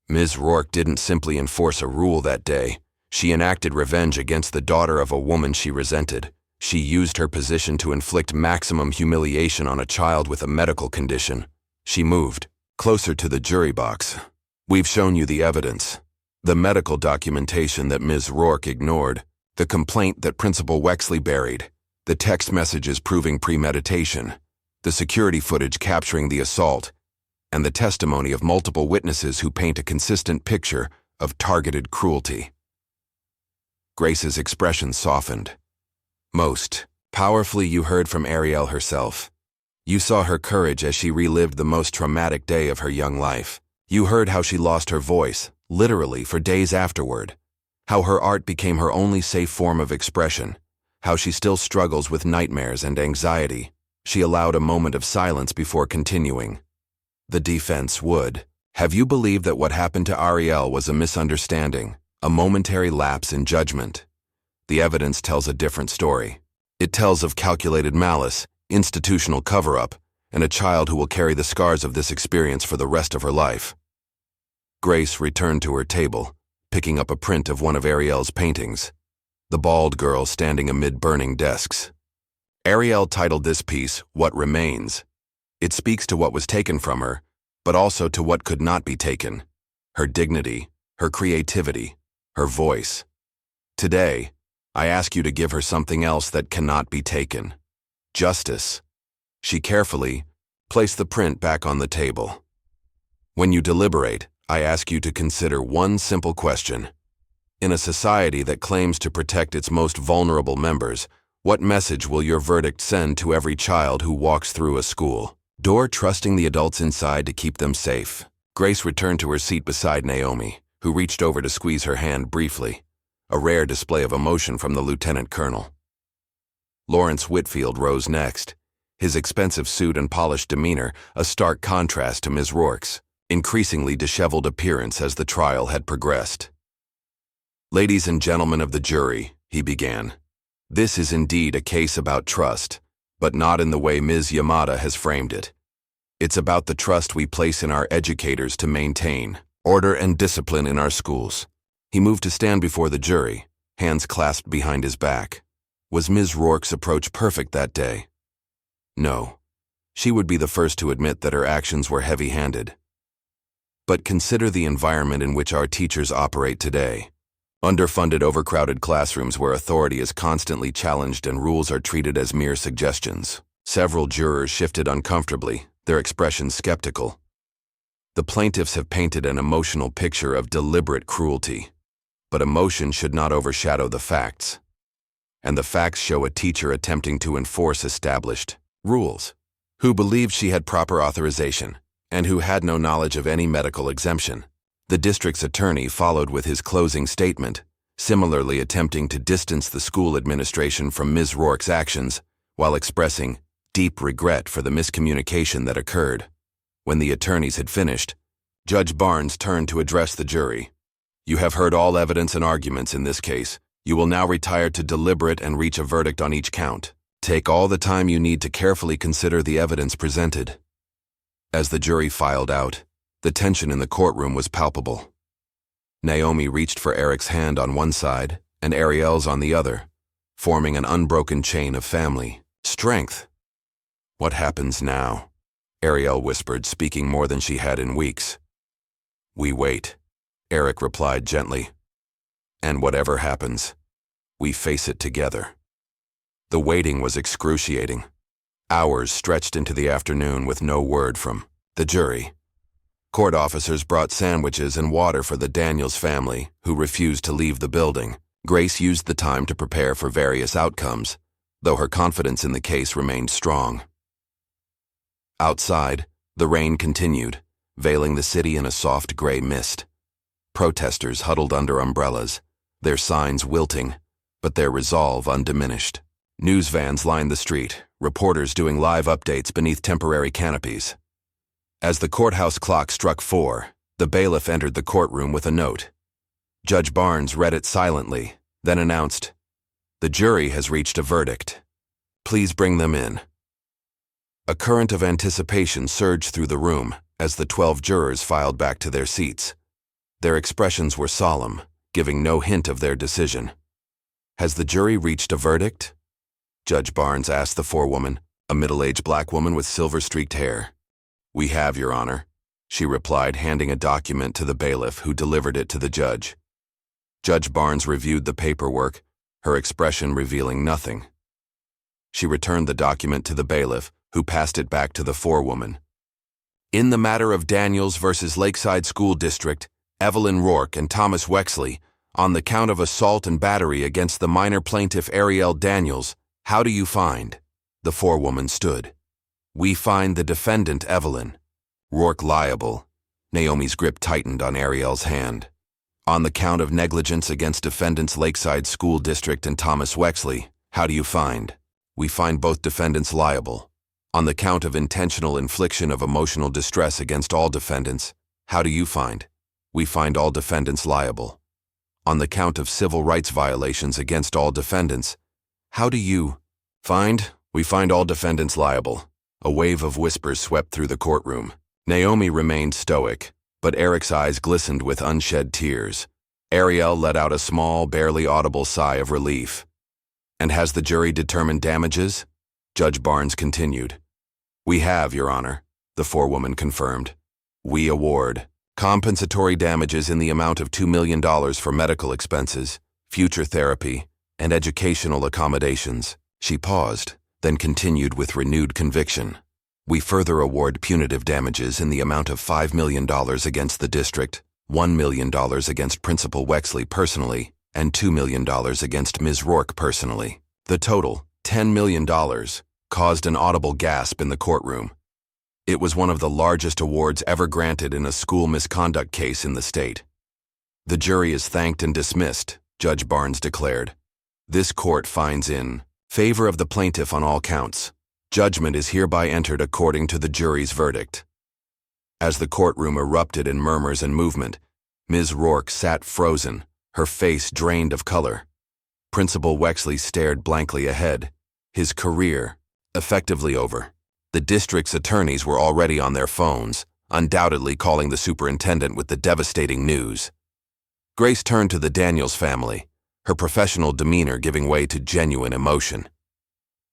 Ms. Rourke didn't simply enforce a rule that day. She enacted revenge against the daughter of a woman she resented. She used her position to inflict maximum humiliation on a child with a medical condition. She moved closer to the jury box. We've shown you the evidence. The medical documentation that Ms. Rourke ignored, the complaint that Principal Wexley buried, the text messages proving premeditation, the security footage capturing the assault, and the testimony of multiple witnesses who paint a consistent picture of targeted cruelty. Grace's expression softened. Most powerfully, you heard from Arielle herself. You saw her courage as she relived the most traumatic day of her young life. You heard how she lost her voice, literally, for days afterward. How her art became her only safe form of expression. How she still struggles with nightmares and anxiety. She allowed a moment of silence before continuing. The defense would have you believe that what happened to Arielle was a misunderstanding, a momentary lapse in judgment. The evidence tells a different story. It tells of calculated malice, institutional cover-up, and a child who will carry the scars of this experience for the rest of her life. Grace returned to her table, picking up a print of one of Arielle's paintings, the bald girl standing amid burning desks. Arielle titled this piece, "What Remains." It speaks to what was taken from her, but also to what could not be taken: her dignity, her creativity, her voice. Today, I ask you to give her something else that cannot be taken: justice. She carefully placed the print back on the table. When you deliberate, I ask you to consider one simple question. In a society that claims to protect its most vulnerable members, what message will your verdict send to every child who walks through a school door trusting the adults inside to keep them safe? Grace returned to her seat beside Naomi, who reached over to squeeze her hand briefly, a rare display of emotion from the Lieutenant Colonel. Lawrence Whitfield rose next. his expensive suit and polished demeanor a stark contrast to Ms. Rourke's increasingly disheveled appearance as the trial had progressed. "Ladies and gentlemen of the jury," he began, "this is indeed a case about trust, but not in the way Ms. Yamada has framed it. It's about the trust we place in our educators to maintain order and discipline in our schools." He moved to stand before the jury, hands clasped behind his back. Was Ms. Rourke's approach perfect that day? No. She would be the first to admit that her actions were heavy-handed. But consider the environment in which our teachers operate today. Underfunded, overcrowded classrooms where authority is constantly challenged and rules are treated as mere suggestions. Several jurors shifted uncomfortably, their expressions skeptical. The plaintiffs have painted an emotional picture of deliberate cruelty, but emotion should not overshadow the facts. And the facts show a teacher attempting to enforce established rules, who believed she had proper authorization, and who had no knowledge of any medical exemption. The district's attorney followed with his closing statement, similarly attempting to distance the school administration from Ms. Rourke's actions, while expressing deep regret for the miscommunication that occurred. When the attorneys had finished, Judge Barnes turned to address the jury. "You have heard all evidence and arguments in this case. You will now retire to deliberate and reach a verdict on each count. Take all the time you need to carefully consider the evidence presented." As the jury filed out, the tension in the courtroom was palpable. Naomi reached for Eric's hand on one side and Arielle's on the other, forming an unbroken chain of family strength. "What happens now?" Arielle whispered, speaking more than she had in weeks. "We wait," Eric replied gently. "And whatever happens, we face it together." The waiting was excruciating. Hours stretched into the afternoon with no word from the jury. Court officers brought sandwiches and water for the Daniels family, who refused to leave the building. Grace used the time to prepare for various outcomes, though her confidence in the case remained strong. Outside, the rain continued, veiling the city in a soft gray mist. Protesters huddled under umbrellas, their signs wilting, but their resolve undiminished. News vans lined the street, reporters doing live updates beneath temporary canopies. As the courthouse clock struck 4, the bailiff entered the courtroom with a note. Judge Barnes read it silently, then announced, "The jury has reached a verdict. Please bring them in." A current of anticipation surged through the room as the 12 jurors filed back to their seats. Their expressions were solemn, giving no hint of their decision. "Has the jury reached a verdict?" Judge Barnes asked the forewoman, a middle-aged black woman with silver-streaked hair. "We have, Your Honor," she replied, handing a document to the bailiff, who delivered it to the judge. Judge Barnes reviewed the paperwork, her expression revealing nothing. She returned the document to the bailiff, who passed it back to the forewoman. "In the matter of Daniels versus Lakeside School District, Evelyn Rourke and Thomas Wexley, on the count of assault and battery against the minor plaintiff Arielle Daniels, how do you find?" The forewoman stood. "We find the defendant, Evelyn Rourke, liable." Naomi's grip tightened on Arielle's hand. "On the count of negligence against defendants Lakeside School District and Thomas Wexley, how do you find?" "We find both defendants liable." "On the count of intentional infliction of emotional distress against all defendants, how do you find?" "We find all defendants liable." "On the count of civil rights violations against all defendants, how do you find?" "We find all defendants liable." A wave of whispers swept through the courtroom. Naomi remained stoic, but Eric's eyes glistened with unshed tears. Arielle let out a small, barely audible sigh of relief. "And has the jury determined damages?" Judge Barnes continued. "We have, Your Honor," the forewoman confirmed. "We award compensatory damages in the amount of $2 million for medical expenses, future therapy, and educational accommodations." She paused, then continued with renewed conviction. "We further award punitive damages in the amount of $5 million against the district, $1 million against Principal Wexley personally, and $2 million against Ms. Rourke personally. The total, $10 million, caused an audible gasp in the courtroom. It was one of the largest awards ever granted in a school misconduct case in the state. "The jury is thanked and dismissed," Judge Barnes declared. "This court finds in favor of the plaintiff on all counts." Judgment is hereby entered according to the jury's verdict. As the courtroom erupted in murmurs and movement, Ms. Rourke sat frozen, her face drained of color. Principal Wexley stared blankly ahead, his career effectively over. The district's attorneys were already on their phones, undoubtedly calling the superintendent with the devastating news. Grace turned to the Daniels family, her professional demeanor giving way to genuine emotion.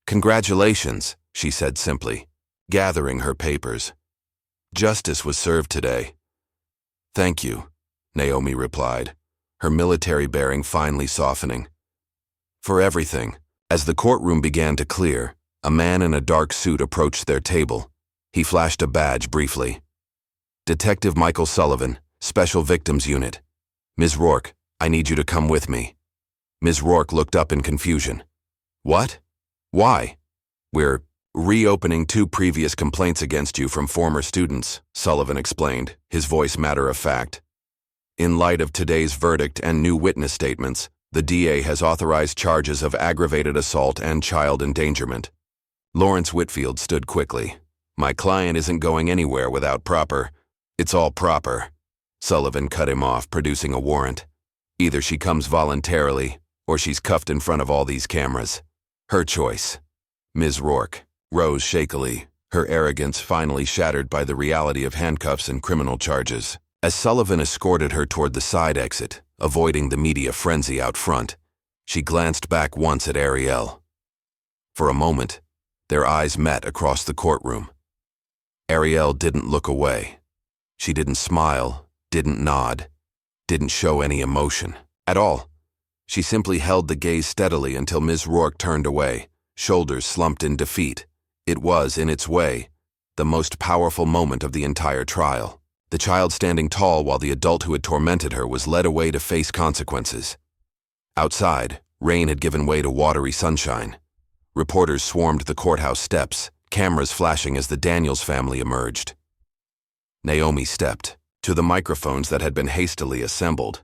"Congratulations," she said simply, gathering her papers. "Justice was served today." "Thank you," Naomi replied, her military bearing finally softening. "For everything." As the courtroom began to clear, a man in a dark suit approached their table. He flashed a badge briefly. "Detective Michael Sullivan, Special Victims Unit. Ms. Rourke, I need you to come with me." Ms. Rourke looked up in confusion. "What? Why?" "We're reopening 2 previous complaints against you from former students," Sullivan explained, his voice matter of fact. "In light of today's verdict and new witness statements, the DA has authorized charges of aggravated assault and child endangerment." Lawrence Whitfield stood quickly. "My client isn't going anywhere without proper. It's all proper." Sullivan cut him off, producing a warrant. "Either she comes voluntarily, or she's cuffed in front of all these cameras. Her choice." Ms. Rourke rose shakily, her arrogance finally shattered by the reality of handcuffs and criminal charges. As Sullivan escorted her toward the side exit, avoiding the media frenzy out front, she glanced back once at Ariel. For a moment, their eyes met across the courtroom. Ariel didn't look away. She didn't smile, didn't nod, didn't show any emotion at all. She simply held the gaze steadily until Ms. Rourke turned away, shoulders slumped in defeat. It was, in its way, the most powerful moment of the entire trial. The child standing tall while the adult who had tormented her was led away to face consequences. Outside, rain had given way to watery sunshine. Reporters swarmed the courthouse steps, cameras flashing as the Daniels family emerged. Naomi stepped to the microphones that had been hastily assembled.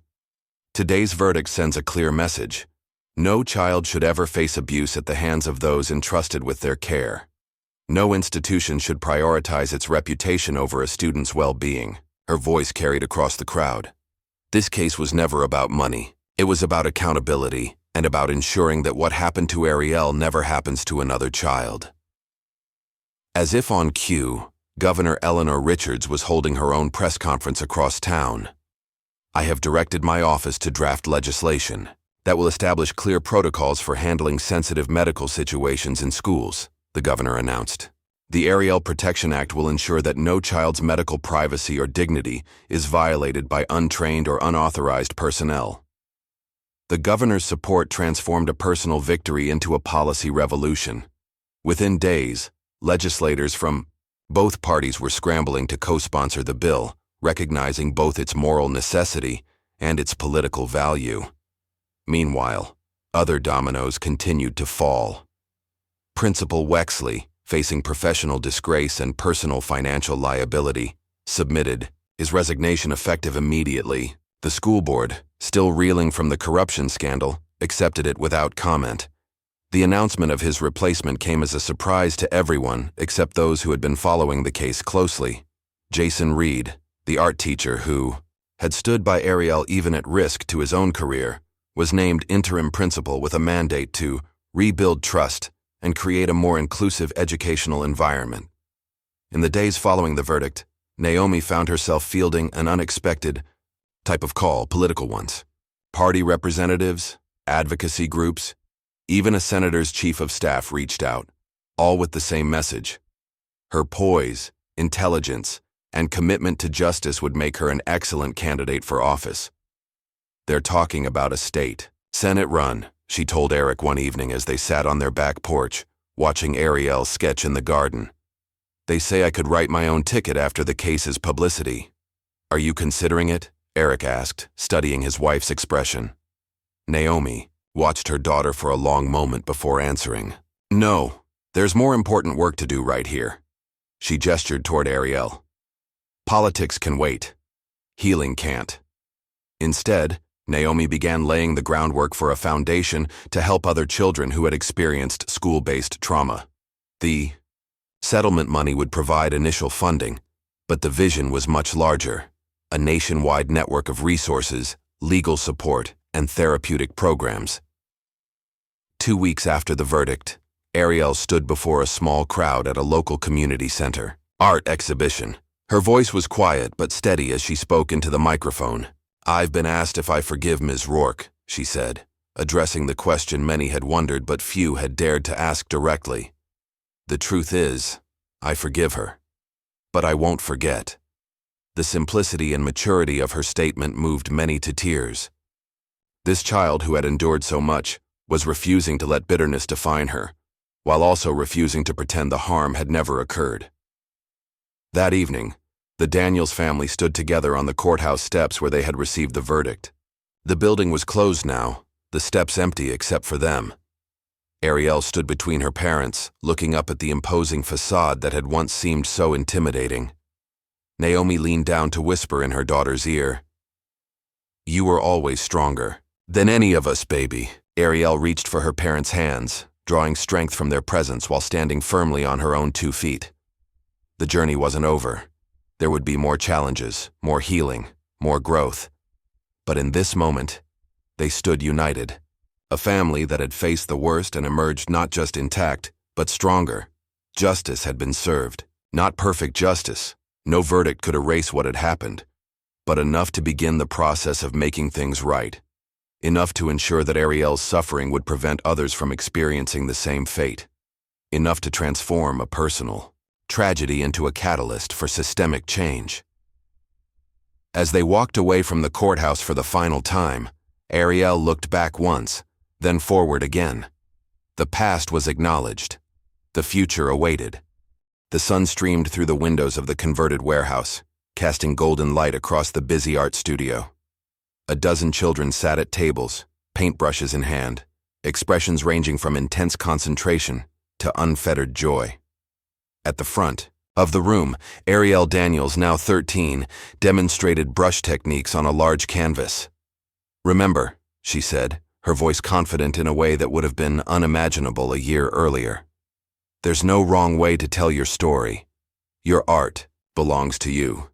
Today's verdict sends a clear message. No child should ever face abuse at the hands of those entrusted with their care. No institution should prioritize its reputation over a student's well-being. Her voice carried across the crowd. This case was never about money. It was about accountability and about ensuring that what happened to Ariel never happens to another child. As if on cue, Governor Eleanor Richards was holding her own press conference across town. "I have directed my office to draft legislation that will establish clear protocols for handling sensitive medical situations in schools," the governor announced. "The Ariel Protection Act will ensure that no child's medical privacy or dignity is violated by untrained or unauthorized personnel." The governor's support transformed a personal victory into a policy revolution. Within days, legislators from both parties were scrambling to co-sponsor the bill, recognizing both its moral necessity and its political value. Meanwhile, other dominoes continued to fall. Principal Wexley, facing professional disgrace and personal financial liability, submitted his resignation effective immediately. The school board, still reeling from the corruption scandal, accepted it without comment. The announcement of his replacement came as a surprise to everyone except those who had been following the case closely. Jason Reed, the art teacher who had stood by Ariel even at risk to his own career, was named interim principal with a mandate to rebuild trust and create a more inclusive educational environment. In the days following the verdict, Naomi found herself fielding an unexpected type of call, political ones. Party representatives, advocacy groups, even a senator's chief of staff reached out, all with the same message. Her poise, intelligence, and commitment to justice would make her an excellent candidate for office. "They're talking about a state Senate run," she told Eric one evening as they sat on their back porch, watching Ariel sketch in the garden. "They say I could write my own ticket after the case's publicity. Are you considering it?" Eric asked, studying his wife's expression. Naomi watched her daughter for a long moment before answering. "No, there's more important work to do right here." She gestured toward Ariel. "Politics can wait. Healing can't." Instead, Naomi began laying the groundwork for a foundation to help other children who had experienced school-based trauma. The Settlement money would provide initial funding, but the vision was much larger: a nationwide network of resources, legal support, and therapeutic programs. 2 weeks after the verdict, Ariel stood before a small crowd at a local community center art exhibition. Her voice was quiet but steady as she spoke into the microphone. "I've been asked if I forgive Ms. Rourke," she said, addressing the question many had wondered but few had dared to ask directly. "The truth is, I forgive her. But I won't forget." The simplicity and maturity of her statement moved many to tears. This child who had endured so much was refusing to let bitterness define her, while also refusing to pretend the harm had never occurred. That evening, the Daniels family stood together on the courthouse steps where they had received the verdict. The building was closed now, the steps empty except for them. Ariel stood between her parents, looking up at the imposing facade that had once seemed so intimidating. Naomi leaned down to whisper in her daughter's ear, "You were always stronger than any of us, baby." Ariel reached for her parents' hands, drawing strength from their presence while standing firmly on her own 2 feet. The journey wasn't over. There would be more challenges, more healing, more growth. But in this moment, they stood united. A family that had faced the worst and emerged not just intact, but stronger. Justice had been served. Not perfect justice. No verdict could erase what had happened, but enough to begin the process of making things right. Enough to ensure that Ariel's suffering would prevent others from experiencing the same fate. Enough to transform a personal tragedy into a catalyst for systemic change. As they walked away from the courthouse for the final time, Ariel looked back once, then forward again. The past was acknowledged. The future awaited. The sun streamed through the windows of the converted warehouse, casting golden light across the busy art studio. A dozen children sat at tables, paintbrushes in hand, expressions ranging from intense concentration to unfettered joy. At the front of the room, Arielle Daniels, now 13, demonstrated brush techniques on a large canvas. "Remember," she said, her voice confident in a way that would have been unimaginable a year earlier. "There's no wrong way to tell your story. Your art belongs to you."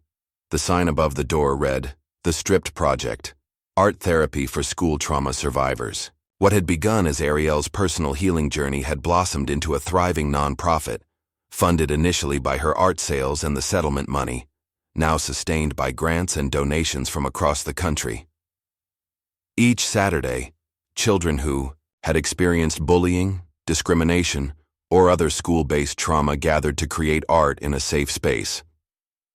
The sign above the door read, "The Stripped Project, Art Therapy for School Trauma Survivors." What had begun as Ariel's personal healing journey had blossomed into a thriving nonprofit, funded initially by her art sales and the settlement money, now sustained by grants and donations from across the country. Each Saturday, children who had experienced bullying, discrimination, or other school-based trauma gathered to create art in a safe space.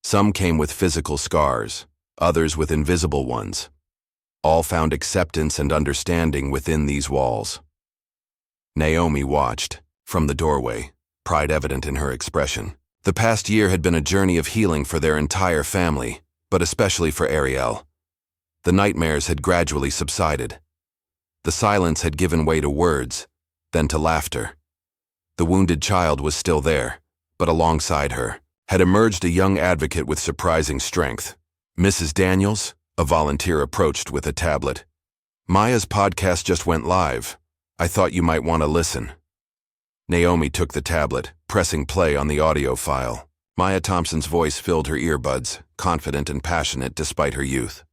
Some came with physical scars, others with invisible ones. All found acceptance and understanding within these walls. Naomi watched from the doorway, pride evident in her expression. The past year had been a journey of healing for their entire family, but especially for Ariel. The nightmares had gradually subsided. The silence had given way to words, then to laughter. The wounded child was still there, but alongside her had emerged a young advocate with surprising strength. "Mrs. Daniels," a volunteer approached with a tablet. "Maya's podcast just went live. I thought you might want to listen." Naomi took the tablet, pressing play on the audio file. Maya Thompson's voice filled her earbuds, confident and passionate despite her youth.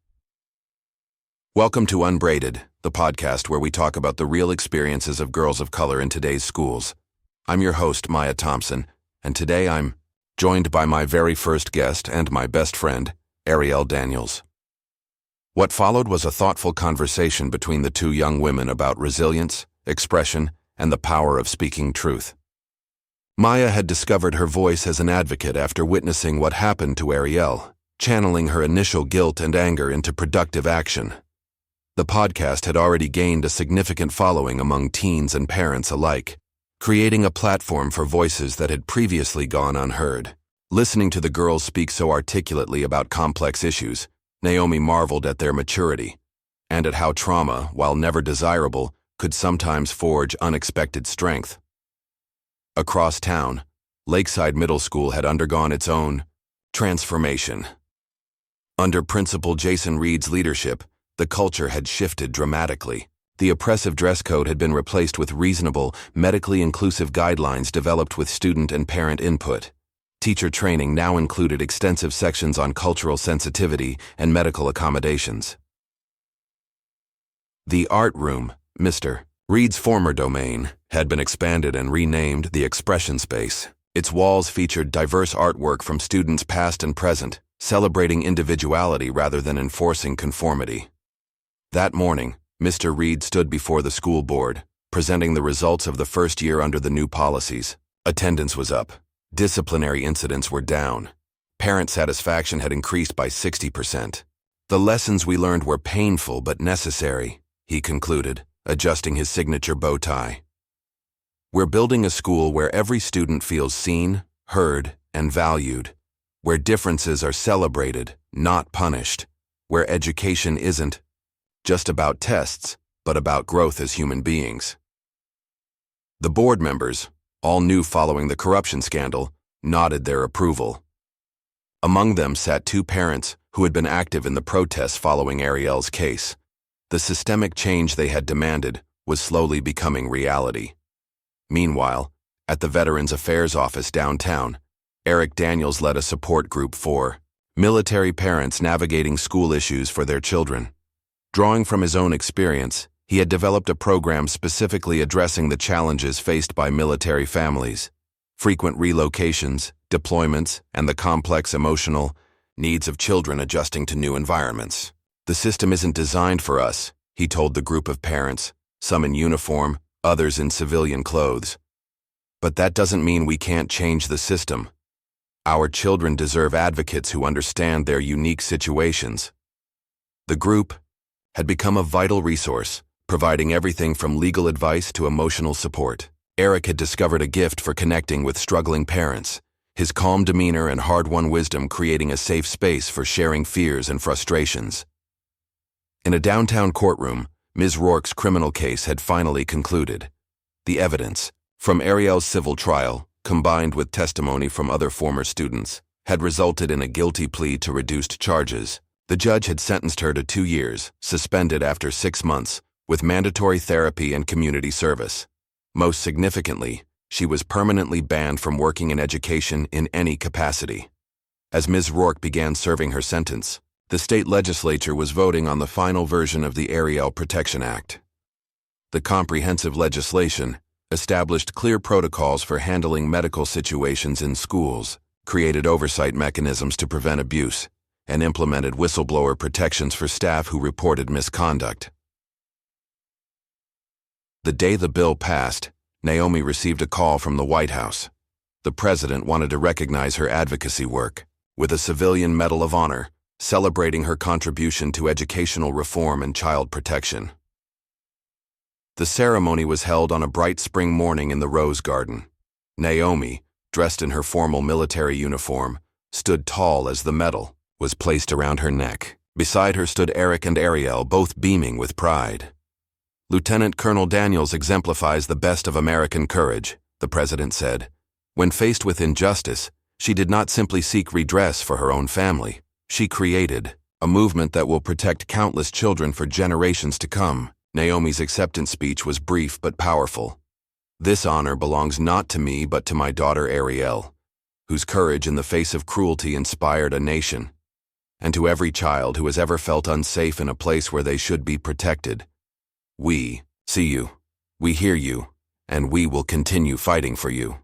"Welcome to Unbraided, the podcast where we talk about the real experiences of girls of color in today's schools. I'm your host, Maya Thompson, and today I'm joined by my very first guest and my best friend, Arielle Daniels." What followed was a thoughtful conversation between the two young women about resilience, expression, and the power of speaking truth. Maya had discovered her voice as an advocate after witnessing what happened to Ariel, channeling her initial guilt and anger into productive action. The podcast had already gained a significant following among teens and parents alike, creating a platform for voices that had previously gone unheard. Listening to the girls speak so articulately about complex issues, Naomi marveled at their maturity, and at how trauma, while never desirable, could sometimes forge unexpected strength. Across town, Lakeside Middle School had undergone its own transformation. Under Principal Jason Reed's leadership, the culture had shifted dramatically. The oppressive dress code had been replaced with reasonable, medically inclusive guidelines developed with student and parent input. Teacher training now included extensive sections on cultural sensitivity and medical accommodations. The art room, Mr. Reed's former domain, had been expanded and renamed the Expression Space. Its walls featured diverse artwork from students past and present, celebrating individuality rather than enforcing conformity. That morning, Mr. Reed stood before the school board, presenting the results of the first year under the new policies. Attendance was up. Disciplinary incidents were down. Parent satisfaction had increased by 60%. The lessons we learned were painful but necessary, he concluded, adjusting his signature bow tie. We're building a school where every student feels seen, heard, and valued, where differences are celebrated, not punished, where education isn't just about tests, but about growth as human beings. The board members, all new following the corruption scandal, nodded their approval. Among them sat two parents who had been active in the protests following Arielle's case. The systemic change they had demanded was slowly becoming reality. Meanwhile, at the Veterans Affairs office downtown, Arielle Daniels led a support group for military parents navigating school issues for their children. Drawing from his own experience, he had developed a program specifically addressing the challenges faced by military families, frequent relocations, deployments, and the complex emotional needs of children adjusting to new environments. The system isn't designed for us, he told the group of parents, some in uniform, others in civilian clothes. But that doesn't mean we can't change the system. Our children deserve advocates who understand their unique situations. The group had become a vital resource, providing everything from legal advice to emotional support. Ariel had discovered a gift for connecting with struggling parents, his calm demeanor and hard-won wisdom creating a safe space for sharing fears and frustrations. In a downtown courtroom, Ms. Rourke's criminal case had finally concluded. The evidence, from Arielle's civil trial, combined with testimony from other former students, had resulted in a guilty plea to reduced charges. The judge had sentenced her to 2 years, suspended after 6 months, with mandatory therapy and community service. Most significantly, she was permanently banned from working in education in any capacity. As Ms. Rourke began serving her sentence, the state legislature was voting on the final version of the Ariel Protection Act. The comprehensive legislation established clear protocols for handling medical situations in schools, created oversight mechanisms to prevent abuse, and implemented whistleblower protections for staff who reported misconduct. The day the bill passed, Naomi received a call from the White House. The president wanted to recognize her advocacy work with a Civilian Medal of Honor, celebrating her contribution to educational reform and child protection. The ceremony was held on a bright spring morning in the Rose Garden. Naomi, dressed in her formal military uniform, stood tall as the medal was placed around her neck. Beside her stood Ariel and Arielle, both beaming with pride. Lieutenant Colonel Daniels exemplifies the best of American courage, the president said. When faced with injustice, she did not simply seek redress for her own family. She created a movement that will protect countless children for generations to come. Naomi's acceptance speech was brief but powerful. This honor belongs not to me but to my daughter Arielle, whose courage in the face of cruelty inspired a nation, and to every child who has ever felt unsafe in a place where they should be protected. We see you, we hear you, and we will continue fighting for you.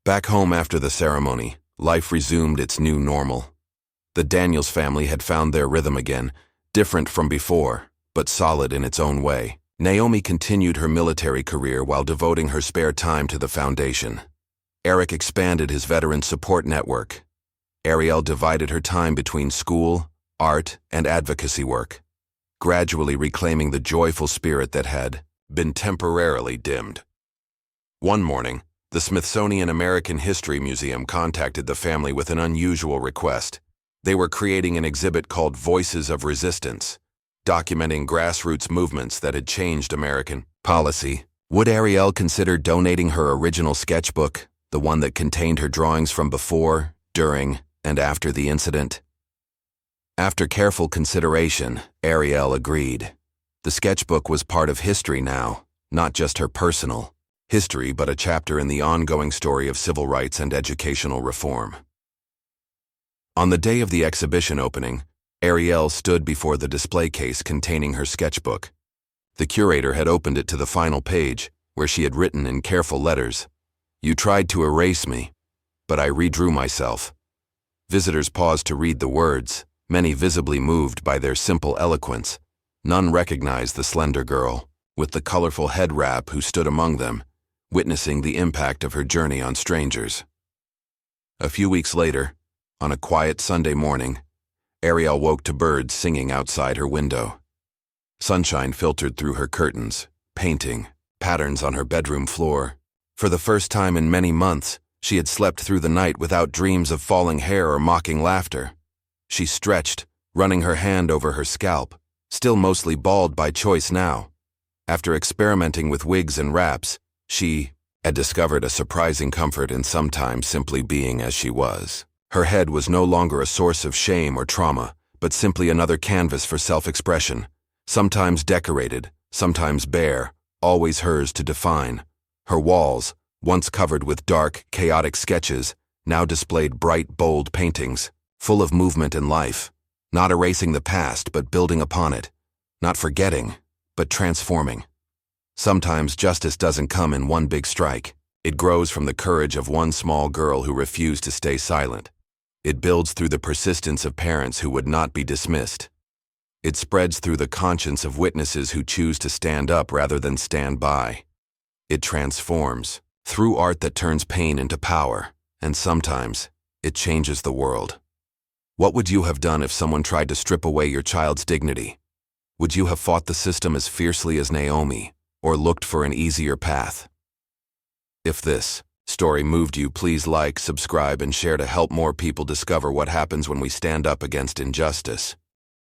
Back home after the ceremony, life resumed its new normal. The Daniels family had found their rhythm again, different from before, but solid in its own way. Naomi continued her military career while devoting her spare time to the foundation. Ariel expanded his veteran support network. Arielle divided her time between school, art, and advocacy work, gradually reclaiming the joyful spirit that had been temporarily dimmed. One morning, the Smithsonian American History Museum contacted the family with an unusual request. They were creating an exhibit called Voices of Resistance, documenting grassroots movements that had changed American policy. Would Arielle consider donating her original sketchbook, the one that contained her drawings from before, during, and after the incident? After careful consideration, Arielle agreed. The sketchbook was part of history now, not just her personal history, but a chapter in the ongoing story of civil rights and educational reform. On the day of the exhibition opening, Arielle stood before the display case containing her sketchbook. The curator had opened it to the final page, where she had written in careful letters, "You tried to erase me, but I redrew myself." Visitors paused to read the words, many visibly moved by their simple eloquence. None recognized the slender girl, with the colorful head wrap, who stood among them, witnessing the impact of her journey on strangers. A few weeks later, on a quiet Sunday morning, Ariel woke to birds singing outside her window. Sunshine filtered through her curtains, painting patterns on her bedroom floor. For the first time in many months, she had slept through the night without dreams of falling hair or mocking laughter. She stretched, running her hand over her scalp, still mostly bald by choice now. After experimenting with wigs and wraps, she had discovered a surprising comfort in sometimes simply being as she was. Her head was no longer a source of shame or trauma, but simply another canvas for self-expression, sometimes decorated, sometimes bare, always hers to define. Her walls, once covered with dark, chaotic sketches, now displayed bright, bold paintings, full of movement and life, not erasing the past but building upon it, not forgetting, but transforming. Sometimes justice doesn't come in one big strike. It grows from the courage of one small girl who refused to stay silent. It builds through the persistence of parents who would not be dismissed. It spreads through the conscience of witnesses who choose to stand up rather than stand by. It transforms through art that turns pain into power, and sometimes it changes the world. What would you have done if someone tried to strip away your child's dignity? Would you have fought the system as fiercely as Naomi, or looked for an easier path? If this story moved you, please like, subscribe, and share to help more people discover what happens when we stand up against injustice.